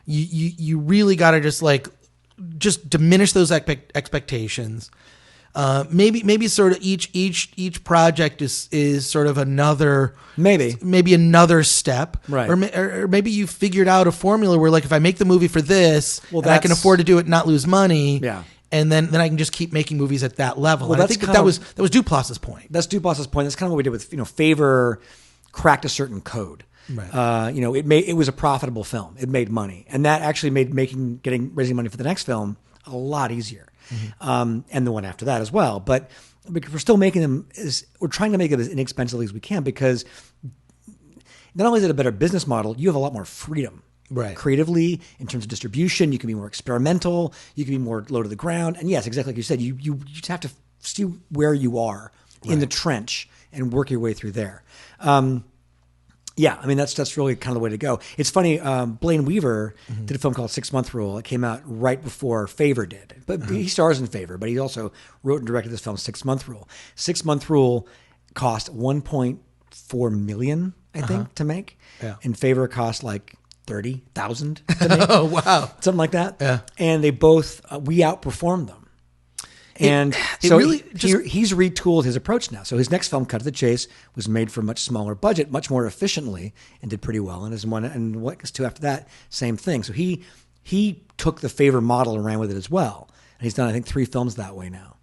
you really got to just diminish those expectations. Maybe sort of each project is sort of another maybe another step, right? Or maybe you figured out a formula where, like, if I make the movie for this, and I can afford to do it and not lose money, and then I can just keep making movies at that level. Well, and I think that was Duplas's point. That's Duplas's point. That's kind of what we did with Favor cracked a certain code. Right. It was a profitable film. It made money, and that actually made raising money for the next film a lot easier, and the one after that as well. But we're still making them. We're trying to make it as inexpensively as we can, because not only is it a better business model, you have a lot more freedom. Right. Creatively, in terms of distribution, you can be more experimental. You can be more low to the ground. And yes, exactly like you said, you just have to see where you are in the trench and work your way through there. Yeah, I mean, that's really kind of the way to go. It's funny, Blaine Weaver did a film called 6 Month Rule. It came out right before Favor did. But he stars in Favor, but he also wrote and directed this film, 6 Month Rule. 6 Month Rule cost $1.4 million, I think, to make. Yeah. And Favor cost like $30,000 to make. Oh, wow. Something like that. Yeah. And they both, we outperformed them. And he's retooled his approach now. So his next film, Cut to the Chase, was made for a much smaller budget, much more efficiently, and did pretty well. And what goes to after that, same thing. So he took the Favor model and ran with it as well. And he's done, I think, 3 films that way now.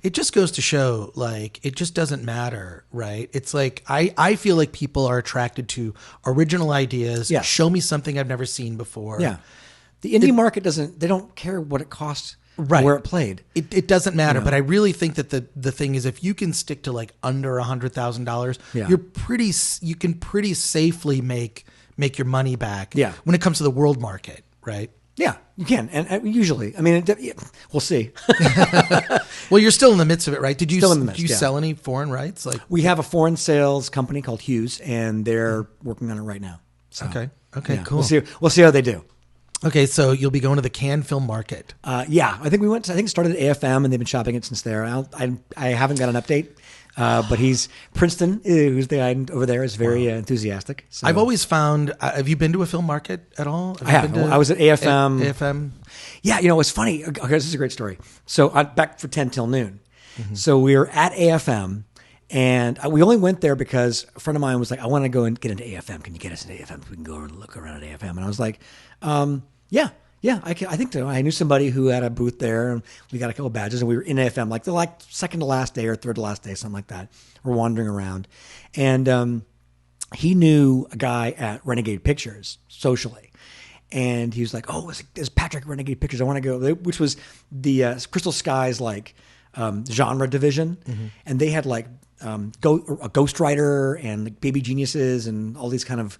It just goes to show, like, it just doesn't matter, right? It's like, I feel like people are attracted to original ideas. Yeah. Show me something I've never seen before. Yeah. The indie market they don't care what it costs. Right. Where it played. It doesn't matter. But I really think that the thing is, if you can stick to like under $100,000, you can pretty safely make your money back when it comes to the world market, right? Yeah, you can. And usually, I mean, we'll see. Well, you're still in the midst of it, right? Did you Still sell any foreign rights? Like, we have a foreign sales company called Hughes, and they're working on it right now. So, okay, cool. We'll see how they do. Okay, so you'll be going to the Cannes Film Market. Yeah, I think it started at AFM, and they've been shopping it since there. I haven't got an update, but Princeton, who's the guy over there, is very enthusiastic. So. I've always found, have you been to a film market at all? I have. I was at AFM. AFM? Yeah, it's funny. Okay, this is a great story. So back for 10 till noon. Mm-hmm. So we were at AFM, and we only went there because a friend of mine was like, I want to go and get into AFM. Can you get us into AFM? We can go and look around at AFM. And I was like, yeah, I think so. I knew somebody who had a booth there, and we got a couple badges, and we were in AFM, like the second to last day or third to last day, something like that. We're wandering around, and he knew a guy at Renegade Pictures socially, and he was like, "Oh, is Patrick Renegade Pictures? I want to go," which was the Crystal Skies genre division, and they had like a Ghost Rider and like Baby Geniuses and all these kind of.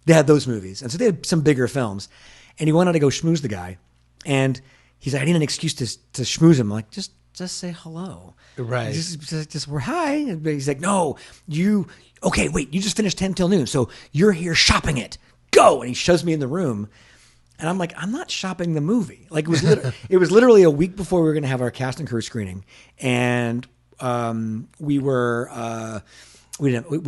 They had those movies, and so they had some bigger films. And he wanted to go schmooze the guy. And he's like, I need an excuse to schmooze him. I'm like, just say hello. Right. Just we're hi. And he's like, no, you just finished 10 till noon. So you're here shopping it. Go. And he shoves me in the room. And I'm like, I'm not shopping the movie. Like it was literally a week before we were going to have our cast and crew screening. And we were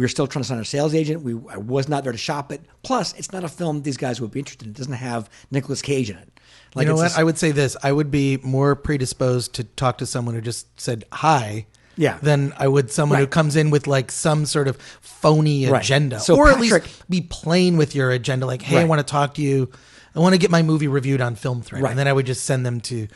still trying to sign a sales agent. I was not there to shop it. Plus, it's not a film these guys would be interested in. It doesn't have Nicolas Cage in it. Like, you know what? I would say this. I would be more predisposed to talk to someone who just said hi than I would someone who comes in with like some sort of phony agenda. So or Patrick, at least be plain with your agenda. Like, hey, I want to talk to you. I want to get my movie reviewed on Film Threat. And then I would just send them to,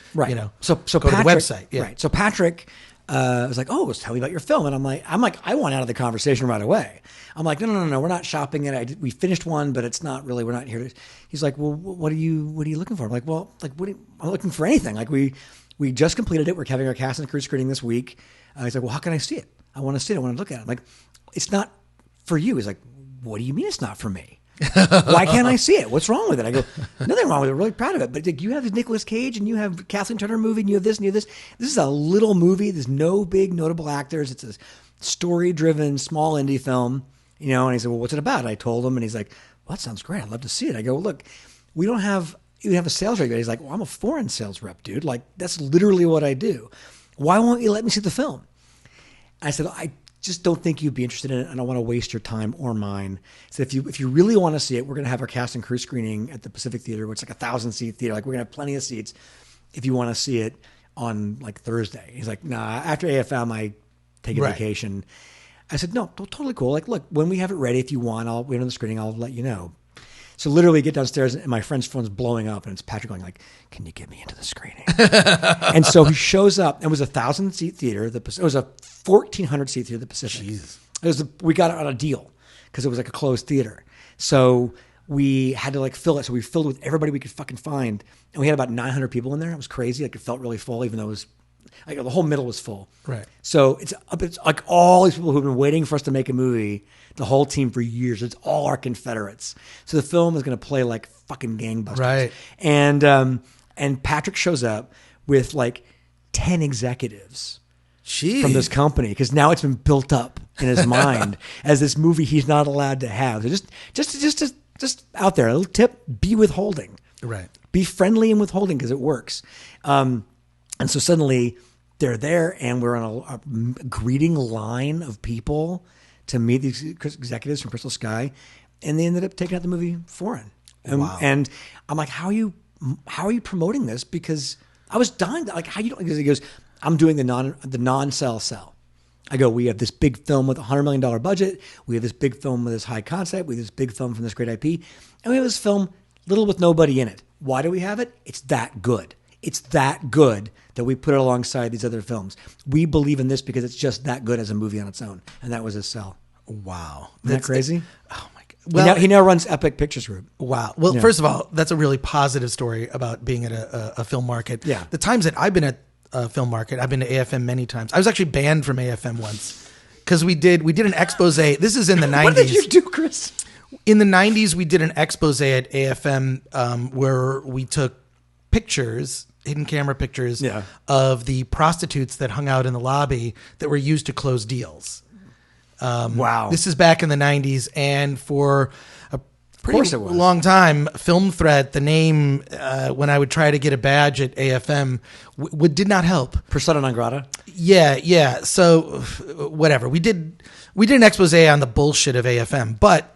so go to the website. Yeah. Right. So Patrick... I was like, tell me about your film. And I'm like, I want out of the conversation right away. I'm like, no, we're not shopping it. We finished one, but it's not really, we're not here to, he's like, well, what are you looking for? I'm like, well, like, I'm looking for anything. Like we just completed it. We're having our cast and crew screening this week. He's like, well, how can I see it? I want to see it. I want to look at it. I'm like, it's not for you. He's like, what do you mean it's not for me? Why can't I see it? What's wrong with it? I go, nothing wrong with it. I'm really proud of it. But you have Nicolas Cage and you have Kathleen Turner movie and you have this and you have this. This is a little movie. There's no big notable actors. It's a story-driven, small indie film. And he said, well, what's it about? I told him, and he's like, well, that sounds great. I'd love to see it. I go, look, we have a sales rep. He's like, well, I'm a foreign sales rep, dude. Like, that's literally what I do. Why won't you let me see the film? I said, I just don't think you'd be interested in it. I don't want to waste your time or mine. So if you really want to see it, we're going to have our cast and crew screening at the Pacific Theater, which is like 1,000-seat theater. Like, we're going to have plenty of seats if you want to see it. on like Thursday. He's like, nah, after AFM, I take a vacation. I said, no, totally cool. Like, look, when we have it ready, if you want, I'll wait on the screening. I'll let you know. So literally get downstairs and my friend's phone's blowing up and it's Patrick going like, can you get me into the screening? And so he shows up. It was a 1,000-seat theater. It was a 1,400-seat theater, the Pacific. Jesus. We got it on a deal because it was like a closed theater. So we had to like fill it. So we filled with everybody we could fucking find. And we had about 900 people in there. It was crazy. Like it felt really full, even though it was like the whole middle was full. Right. So it's like all these people who've been waiting for us to make a movie, the whole team for years. It's all our Confederates. So the film is going to play like fucking gangbusters. Right. And Patrick shows up with like 10 executives from this company because now it's been built up in his mind as this movie he's not allowed to have. So just out there, a little tip: be withholding. Right. Be friendly and withholding because it works. And so suddenly they're there and we're on a greeting line of people to meet these executives from Crystal Sky. And they ended up taking out the movie foreign. Wow. And I'm like, how are you promoting this? Because I was dying. Like, how you don't, because he goes, I'm doing the non-sell. I go, we have this big film with $100 million budget. We have this big film with this high concept. We have this big film from this great IP. And we have this film, little with nobody in it. Why do we have it? It's that good. It's that good that we put it alongside these other films. We believe in this because it's just that good as a movie on its own. And that was his sell. Wow. Isn't that crazy? Oh my God. Well, he now runs Epic Pictures Group. Wow. Well, first of all, that's a really positive story about being at a film market. Yeah. The times that I've been at a film market, I've been to AFM many times. I was actually banned from AFM once because we did an expose. This is in the 90s. What did you do, Chris? In the 90s, we did an expose at AFM where we took pictures, hidden camera pictures of the prostitutes that hung out in the lobby that were used to close deals. Wow. This is back in the 90s, and for a pretty it was. long time, Film Threat, the name, when I would try to get a badge at AFM, did not help. Persona non grata? Yeah. So, whatever. We did an expose on the bullshit of AFM, but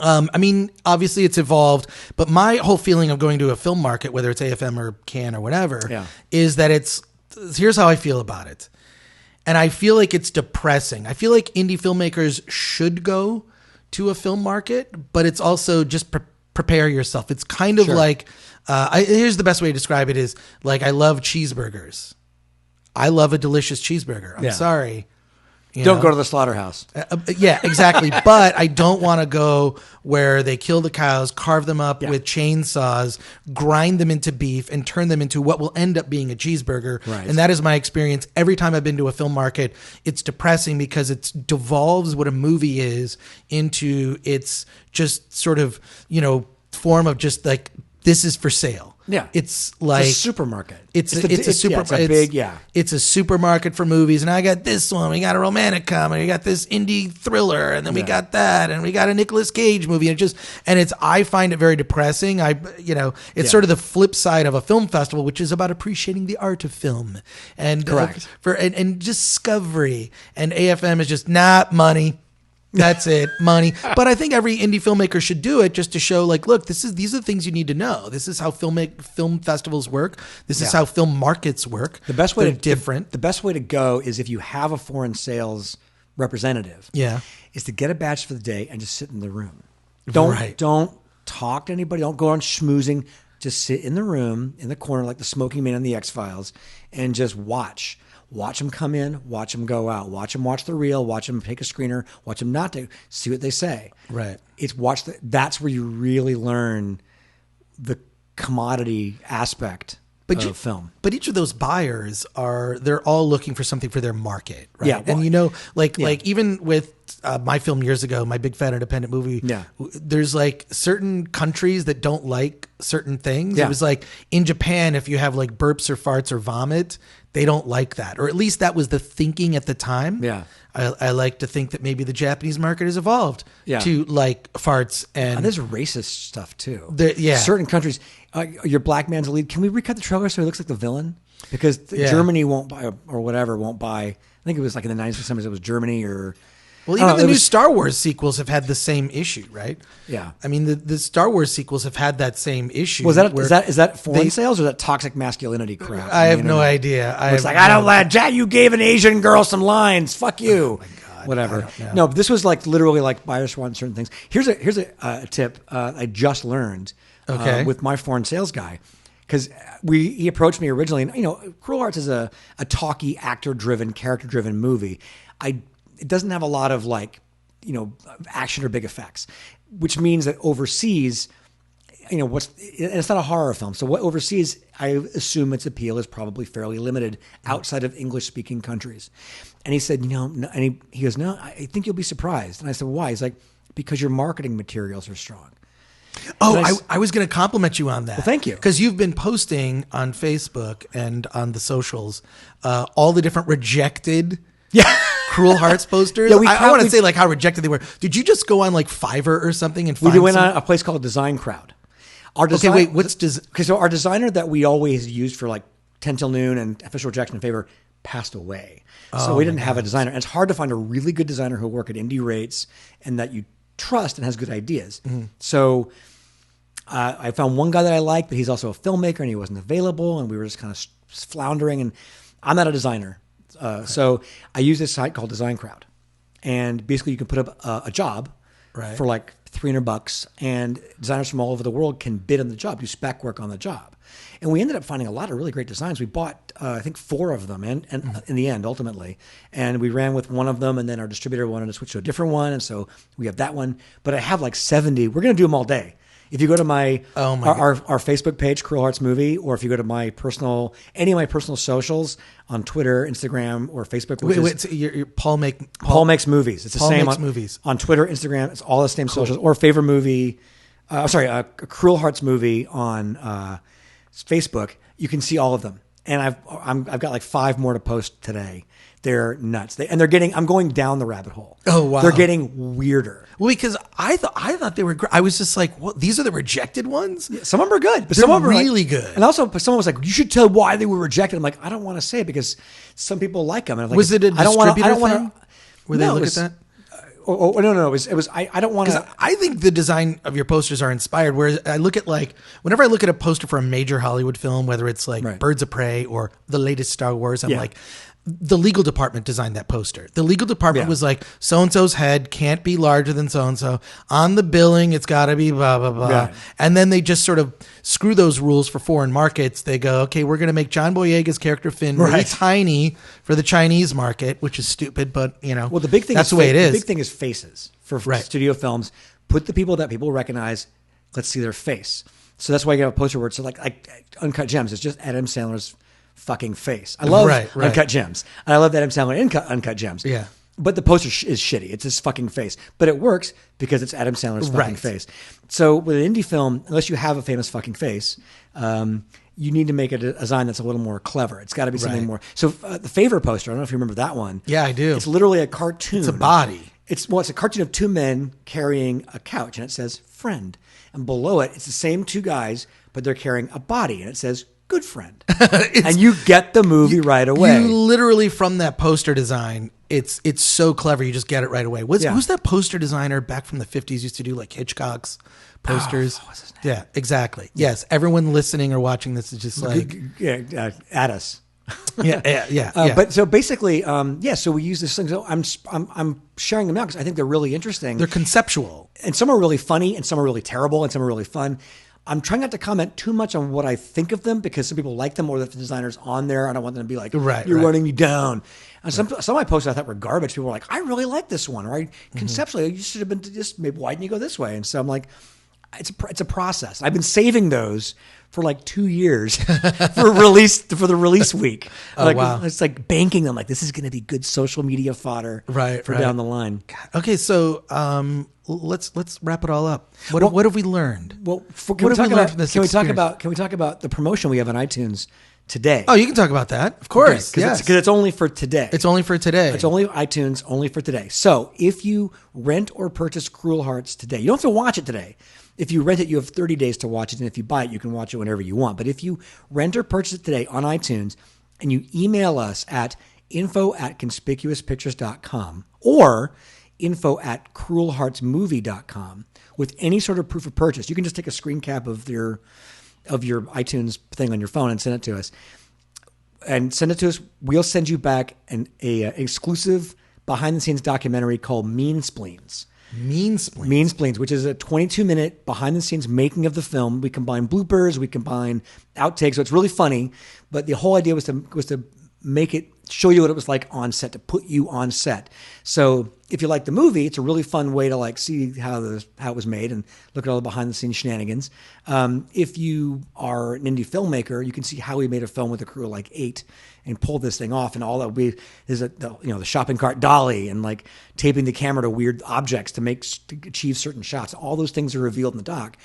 I mean, obviously it's evolved, but my whole feeling of going to a film market, whether it's AFM or Cannes or whatever, is that here's how I feel about it. And I feel like it's depressing. I feel like indie filmmakers should go to a film market, but it's also just prepare yourself. It's kind of like, here's the best way to describe it is like, I love cheeseburgers. I love a delicious cheeseburger. I'm sorry. Don't go to the slaughterhouse. Yeah, exactly. But I don't want to go where they kill the cows, carve them up with chainsaws, grind them into beef, and turn them into what will end up being a cheeseburger. Right. And that is my experience. Every time I've been to a film market, it's depressing because it devolves what a movie is into its just sort of, form of just like, this is for sale. Yeah. It's like a supermarket. It's a supermarket for movies. And I got this one. We got a romantic comedy. We got this indie thriller. And then we got that. And we got a Nicolas Cage movie. And I find it very depressing. It's sort of the flip side of a film festival, which is about appreciating the art of film and and discovery. And AFM is just not money. That's it, money. But I think every indie filmmaker should do it just to show, like, look, these are the things you need to know. This is how film festivals work. This is how film markets work. The best way The best way to go is if you have a foreign sales representative. Is to get a badge for the day and just sit in the room. Don't talk to anybody. Don't go on schmoozing. Just sit in the room in the corner like the smoking man on the X-Files and just watch. Watch them come in, watch them go out, watch them watch the reel, watch them take a screener, watch them not take, see what they say. Right. That's where you really learn the commodity aspect of film. But each of those buyers they're all looking for something for their market, right? Yeah. Well, and like even with my film years ago, my big fat independent movie, there's like certain countries that don't like certain things. Yeah. It was like in Japan, if you have like burps or farts or vomit, they don't like that. Or at least that was the thinking at the time. Yeah. I like to think that maybe the Japanese market has evolved to like farts and there's racist stuff too. Certain countries, your black man's the lead. Can we recut the trailer so he looks like the villain? Because Germany won't buy or whatever won't buy. I think it was like in the 90s or something. It was Germany or Well, even the new Star Wars sequels have had the same issue, right? Yeah. I mean, the Star Wars sequels have had that same issue. Was is that foreign sales or is that toxic masculinity crap? I have no idea. It's like, I don't let Jack. You gave an Asian girl some lines. Fuck you. Oh my God. Whatever. No, but this was like literally like buyers want certain things. Here's a tip I just learned with my foreign sales guy. Because he approached me originally, and Cruel Hearts is a talky, actor-driven, character-driven movie. It doesn't have a lot of action or big effects, which means that overseas, it's not a horror film. So what overseas, I assume its appeal is probably fairly limited outside of English-speaking countries. And he said, and he goes, no, I think you'll be surprised. And I said, why? He's like, because your marketing materials are strong. Oh, I was going to compliment you on that. Well, thank you. Because you've been posting on Facebook and on the socials all the different rejected Cruel Hearts posters. Yeah, I want to say how rejected they were. Did you just go on Fiverr or something and find We went on a place called Design Crowd. Okay, wait, so our designer that we always used for 10 Till Noon and Official Rejection and Favor passed away. So we didn't have a designer. And it's hard to find a really good designer who'll work at indie rates and that you trust and has good ideas. Mm-hmm. So I found one guy that I liked, but he's also a filmmaker and he wasn't available and we were just kind of floundering, and I'm not a designer. So I use this site called Design Crowd, and basically you can put up a job for $300, and designers from all over the world can bid on the job, do spec work on the job. And we ended up finding a lot of really great designs. We bought, I think, 4 of them, and in the end, ultimately. And we ran with one of them, and then our distributor wanted to switch to a different one, and so we have that one. But I have 70. We're going to do them all day. If you go to our Facebook page, Cruel Hearts Movie, or if you go to any of my personal socials on Twitter, Instagram, or Facebook. Your Paul Makes Movies. It's the Paul same Makes Movies on Twitter, Instagram. It's all the same socials. Or Favor Movie. A Cruel Hearts Movie on Facebook. You can see all of them, and I've got 5 more to post today. They're nuts. I'm going down the rabbit hole. Oh, wow. They're getting weirder. Well, because I thought they were great. I was just like, "What? These are the rejected ones?" Yeah, some of them are good, but some of them are really good. And also, someone was like, "You should tell why they were rejected." I'm like, I don't want to say it because some people like them. And was it a distributor thing? Where they look at that? No. It was. I don't want to. I think the design of your posters are inspired. Whereas I look at whenever I look at a poster for a major Hollywood film, whether it's Birds of Prey or the latest Star Wars, I'm like, the legal department designed that poster. The legal department was like, so-and-so's head can't be larger than so-and-so. On the billing, it's got to be blah, blah, blah. Yeah. And then they just sort of screw those rules for foreign markets. They go, okay, we're going to make John Boyega's character Finn really tiny for the Chinese market, which is stupid, but, Well, the big thing that's the way it is. The big thing is faces for studio films. Put the people that people recognize. Let's see their face. So that's why you have a poster where it's like Uncut Gems. It's just Adam Sandler's fucking face. I love Uncut Gems. And I love Adam Sandler in Uncut Gems. Yeah. But the poster is shitty. It's his fucking face. But it works because it's Adam Sandler's fucking face. So with an indie film, unless you have a famous fucking face, you need to make a design that's a little more clever. It's got to be something more. So the Favor poster, I don't know if you remember that one. Yeah, I do. It's literally a cartoon. It's a body. It's a cartoon of 2 men carrying a couch, and it says friend. And below it, it's the same 2 guys, but they're carrying a body, and it says good friend. And you get the movie right away. You literally, from that poster design, it's so clever. You just get it right away. Who's that poster designer back from the 50s used to do Hitchcock's posters? What was his name? Yeah, exactly. Yes. Everyone listening or watching this is just at us. Yeah. But so basically, so we use this thing. So I'm sharing them out because I think they're really interesting. They're conceptual. And some are really funny, and some are really terrible, and some are really fun. I'm trying not to comment too much on what I think of them because some people like them, or if the designer's on there, I don't want them to be like, you're running me down. And some of my posts I thought were garbage. People were like, I really like this one. Or conceptually, you should have been just, maybe why didn't you go this way? And so I'm like, it's a process. I've been saving those for 2 years for the release week. Wow. It's like banking them. This is going to be good social media fodder for down the line. Okay. So, let's wrap it all up. What have we learned? Well, can we talk about the promotion we have on iTunes today? Oh, you can talk about that. Of course. Because it's only for today. It's only for today. It's only iTunes, only for today. So if you rent or purchase Cruel Hearts today, you don't have to watch it today. If you rent it, you have 30 days to watch it. And if you buy it, you can watch it whenever you want. But if you rent or purchase it today on iTunes and you email us at info@conspicuouspictures.com, or info@cruelheartsmovie.com with any sort of proof of purchase. You can just take a screen cap of your iTunes thing on your phone and send it to us. And send it to us. We'll send you back an exclusive behind-the-scenes documentary called Mean Spleens. Mean Spleens. Mean Spleens, which is a 22-minute behind-the-scenes making of the film. We combine bloopers, we combine outtakes, so it's really funny. But the whole idea was to make it, show you what it was like on set, to put you on set. So if you like the movie, it's a really fun way to like see how it was made and look at all the behind-the-scenes shenanigans. If you are an indie filmmaker, you can see how we made a film with a crew of like 8 and pulled this thing off, and all that is the shopping cart dolly and like taping the camera to weird objects to achieve certain shots. All those things are revealed in the doc.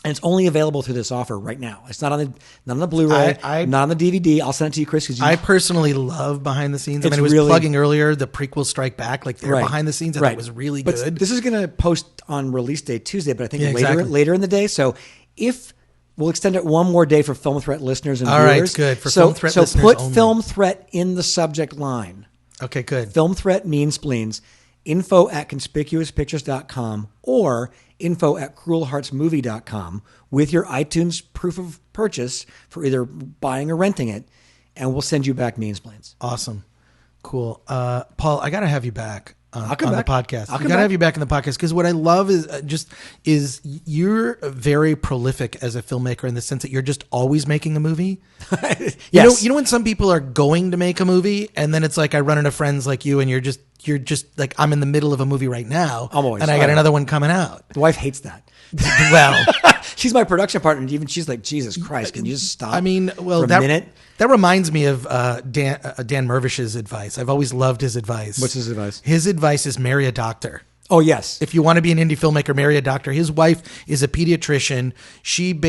And it's only available through this offer right now. It's not on the Blu-ray, not on the DVD. I'll send it to you, Chris. I personally love behind the scenes. I mean, it was plugging earlier the prequel Strike Back, like they're behind the scenes. I thought it was really good. This is going to post on release day Tuesday, but I think later in the day. So if we'll extend it one more day for Film Threat listeners and viewers. All right, good. For Film Threat listeners put only. Film Threat in the subject line. Okay, good. Film Threat Mean Spleens. info@conspicuouspictures.com or info@cruelheartsmovie.com with your iTunes proof of purchase for either buying or renting it, and we'll send you back Mean Spleens. Awesome. Cool. Paul, I got to have you back on the podcast. I got to have you back on the podcast because what I love is you're very prolific as a filmmaker in the sense that you're just always making a movie. Yes. You know when some people are going to make a movie and then it's like I run into friends like you and you're just like, I'm in the middle of a movie right now. And I got another one coming out. The wife hates that. Well, she's my production partner, and even she's like, Jesus Christ, can you just stop? I mean, well, for a minute? That reminds me of Dan Mervish's advice. I've always loved his advice. What's his advice? His advice is marry a doctor. Oh, yes. If you want to be an indie filmmaker, marry a doctor. His wife is a pediatrician. She's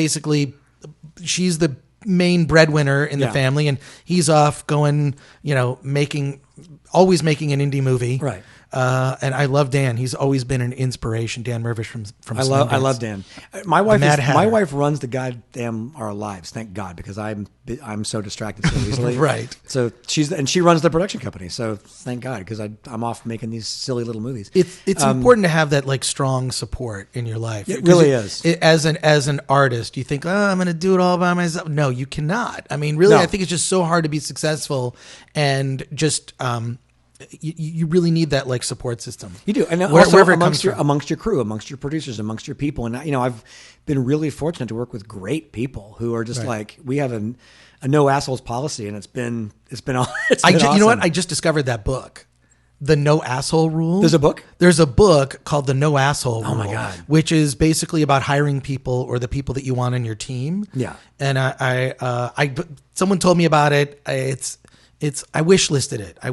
the main breadwinner in the family, and he's off going, always making an indie movie. Right. And I love Dan. He's always been an inspiration. Dan Mervish from Sundance. I love Dan. My wife runs the goddamn our lives. Thank God, because I'm so distracted so easily. Right. So she runs the production company. So thank God, because I'm off making these silly little movies. It's important to have that like strong support in your life. It really is. As an artist, you think, I'm going to do it all by myself. No, you cannot. I mean, really, I think it's just so hard to be successful, and just you really need that like support system. You do, and also amongst your crew, amongst your producers, amongst your people. And I've been really fortunate to work with great people who are just like, we have a no assholes policy, and it's been awesome. You know what? I just discovered that book, The No Asshole Rule. There's a book? There's a book called The No Asshole Rule. Oh my God. Which is basically about hiring people or the people that you want on your team. Yeah. And someone told me about it. I wish listed it. I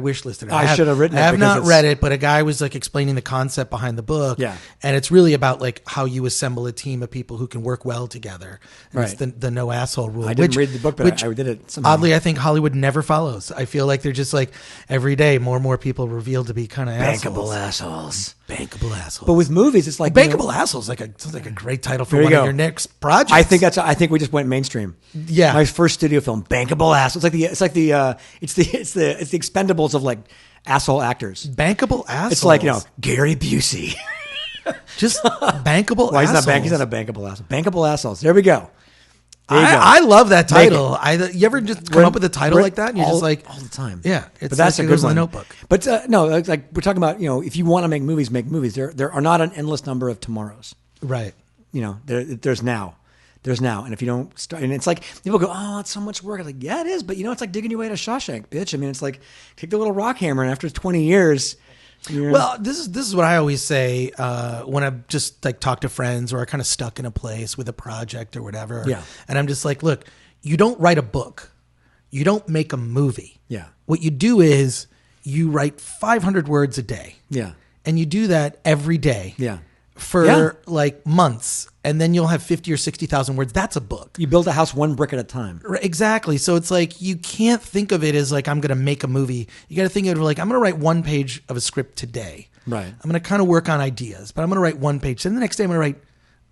should have written it. I have not read it, but a guy was like explaining the concept behind the book. Yeah. And it's really about like how you assemble a team of people who can work well together. And right. It's the no asshole rule. I didn't read the book, but I did it somehow. Oddly, I think Hollywood never follows. I feel like they're just like every day more and more people revealed to be kind of bankable assholes. Bankable assholes. But with movies, it's like bankable assholes. Sounds like a great title for one of your next projects. I think we just went mainstream. Yeah, my first studio film, Bankable Assholes. It's the Expendables of like asshole actors. Bankable assholes. It's like Gary Busey. Just bankable. Why assholes. He's not a bankable asshole. Bankable assholes. There we go. I love that title. You ever just come up with a title like that? And you're just like all the time. Yeah, but that's a good one. The Notebook. But no, like we're talking about. If you want to make movies, make movies. There are not an endless number of tomorrows. Right. There's now. And if you don't start, and it's like people go, oh, it's so much work. I'm like, yeah, it is. But it's like digging your way to Shawshank, bitch. I mean, it's like take the little rock hammer, and after 20 years. Well, this is what I always say when I just like talk to friends or are kind of stuck in a place with a project or whatever. Yeah. And I'm just like, look, you don't write a book. You don't make a movie. Yeah. What you do is you write 500 words a day. Yeah. And you do that every day. Yeah. For like months, and then you'll have 50 or 60,000 words. That's a book. You build a house one brick at a time. Right, exactly. So it's like you can't think of it as like I'm going to make a movie. You got to think of it like I'm going to write one page of a script today. Right. I'm going to kind of work on ideas, but I'm going to write one page. Then the next day I'm going to write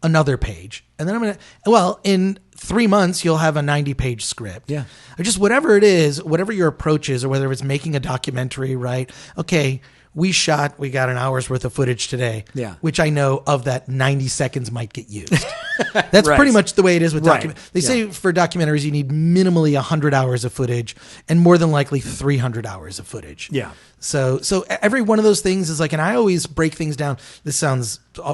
another page, and then I'm going to. In 3 months you'll have a 90-page script. Yeah. Or just whatever it is, whatever your approach is, or whether it's making a documentary. Right. Okay. we got an hour's worth of footage today, Yeah. which I know of that 90 seconds might get used. That's Right. pretty much the way it is with Right. They say for documentaries, you need minimally 100 hours of footage and more than likely 300 hours of footage. Yeah. So every one of those things is like, and I always break things down.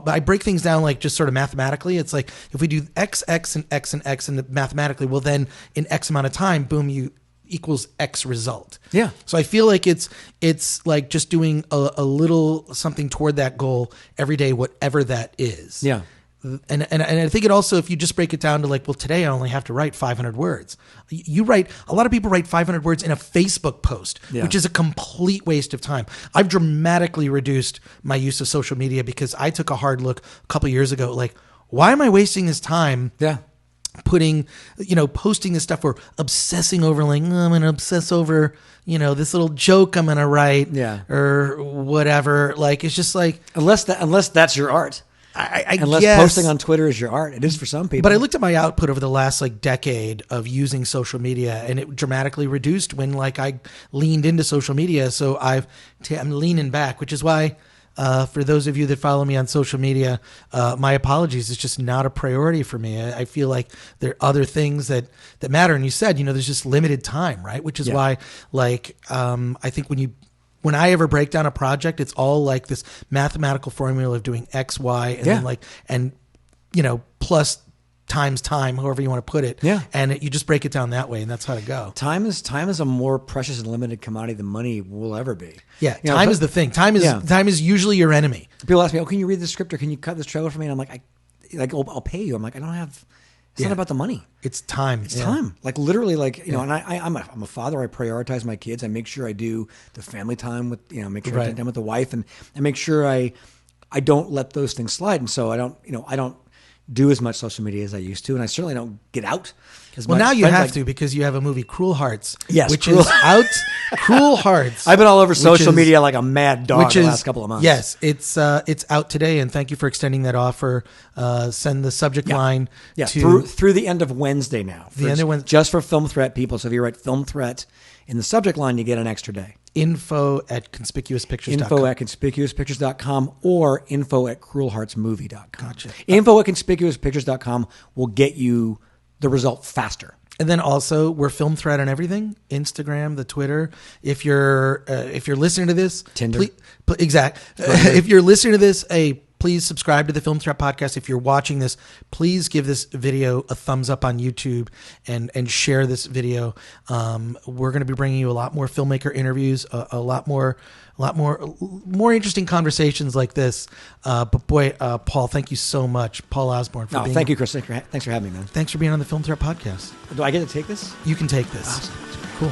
I break things down like just sort of mathematically. It's like if we do X, X, and X, and X, and mathematically, well, then in X amount of time, boom, you equals X result. Yeah. So I feel like it's like just doing a little something toward that goal every day, whatever that is. Yeah. And I think it also, if you just break it down to like, well, today I only have to write 500 words. A lot of people write 500 words in a Facebook post, which is a complete waste of time. I've dramatically reduced my use of social media because I took a hard look a couple years ago, like, why am I wasting this time? Yeah. Posting this stuff or obsessing over like, I'm going to obsess over, this little joke I'm going to write or whatever. Like, it's just like, unless that's your art. Unless guess posting on Twitter is your art. It is for some people. But I looked at my output over the last decade of using social media, and it dramatically reduced when I leaned into social media. So I'm leaning back, which is why for those of you that follow me on social media, my apologies. It's just not a priority for me. I feel like there are other things that matter. And you said, there's just limited time, right? Which is why I think when I ever break down a project, it's all like this mathematical formula of doing X, Y, and then plus times time, however you want to put it. Yeah. And you just break it down that way, and that's how to go. Time is a more precious and limited commodity than money will ever be. Yeah. Time is the thing. Time is usually your enemy. People ask me, "Oh, can you read the script or can you cut this trailer for me?" And I'm like, I'll pay you. I'm like, I don't have. It's not about the money. It's time. It's time. Like and I'm a father. I prioritize my kids. I make sure I do the family time with, make sure I spend time with the wife, and I make sure I don't let those things slide. And so I don't do as much social media as I used to, and I certainly don't get out as much. Well, now you have to because you have a movie, Cruel Hearts, which Cruel. is out. Cruel Hearts. I've been all over social media like a mad dog the last couple of months. Yes, it's out today, and thank you for extending that offer. Send the subject line to through the end of Wednesday now. The end of Wednesday, just for Film Threat people. So if you write Film Threat in the subject line, you get an extra day. info@conspicuouspictures.com. info@conspicuouspictures.com or info@cruelheartsmovie.com. Gotcha. info@conspicuouspictures.com will get you the result faster. And then also, we're Film Threat on everything: Instagram, the Twitter. If you're listening to this, Tinder, if you're listening to this, please subscribe to the Film Threat podcast. If you're watching this, please give this video a thumbs up on YouTube and share this video. We're going to be bringing you a lot more filmmaker interviews, a lot more interesting conversations like this. But boy, Paul, thank you so much, Paul Osborne. Thank you, Chris. Thanks for having me, man. Thanks for being on the Film Threat podcast. Do I get to take this? You can take this. Awesome. Cool.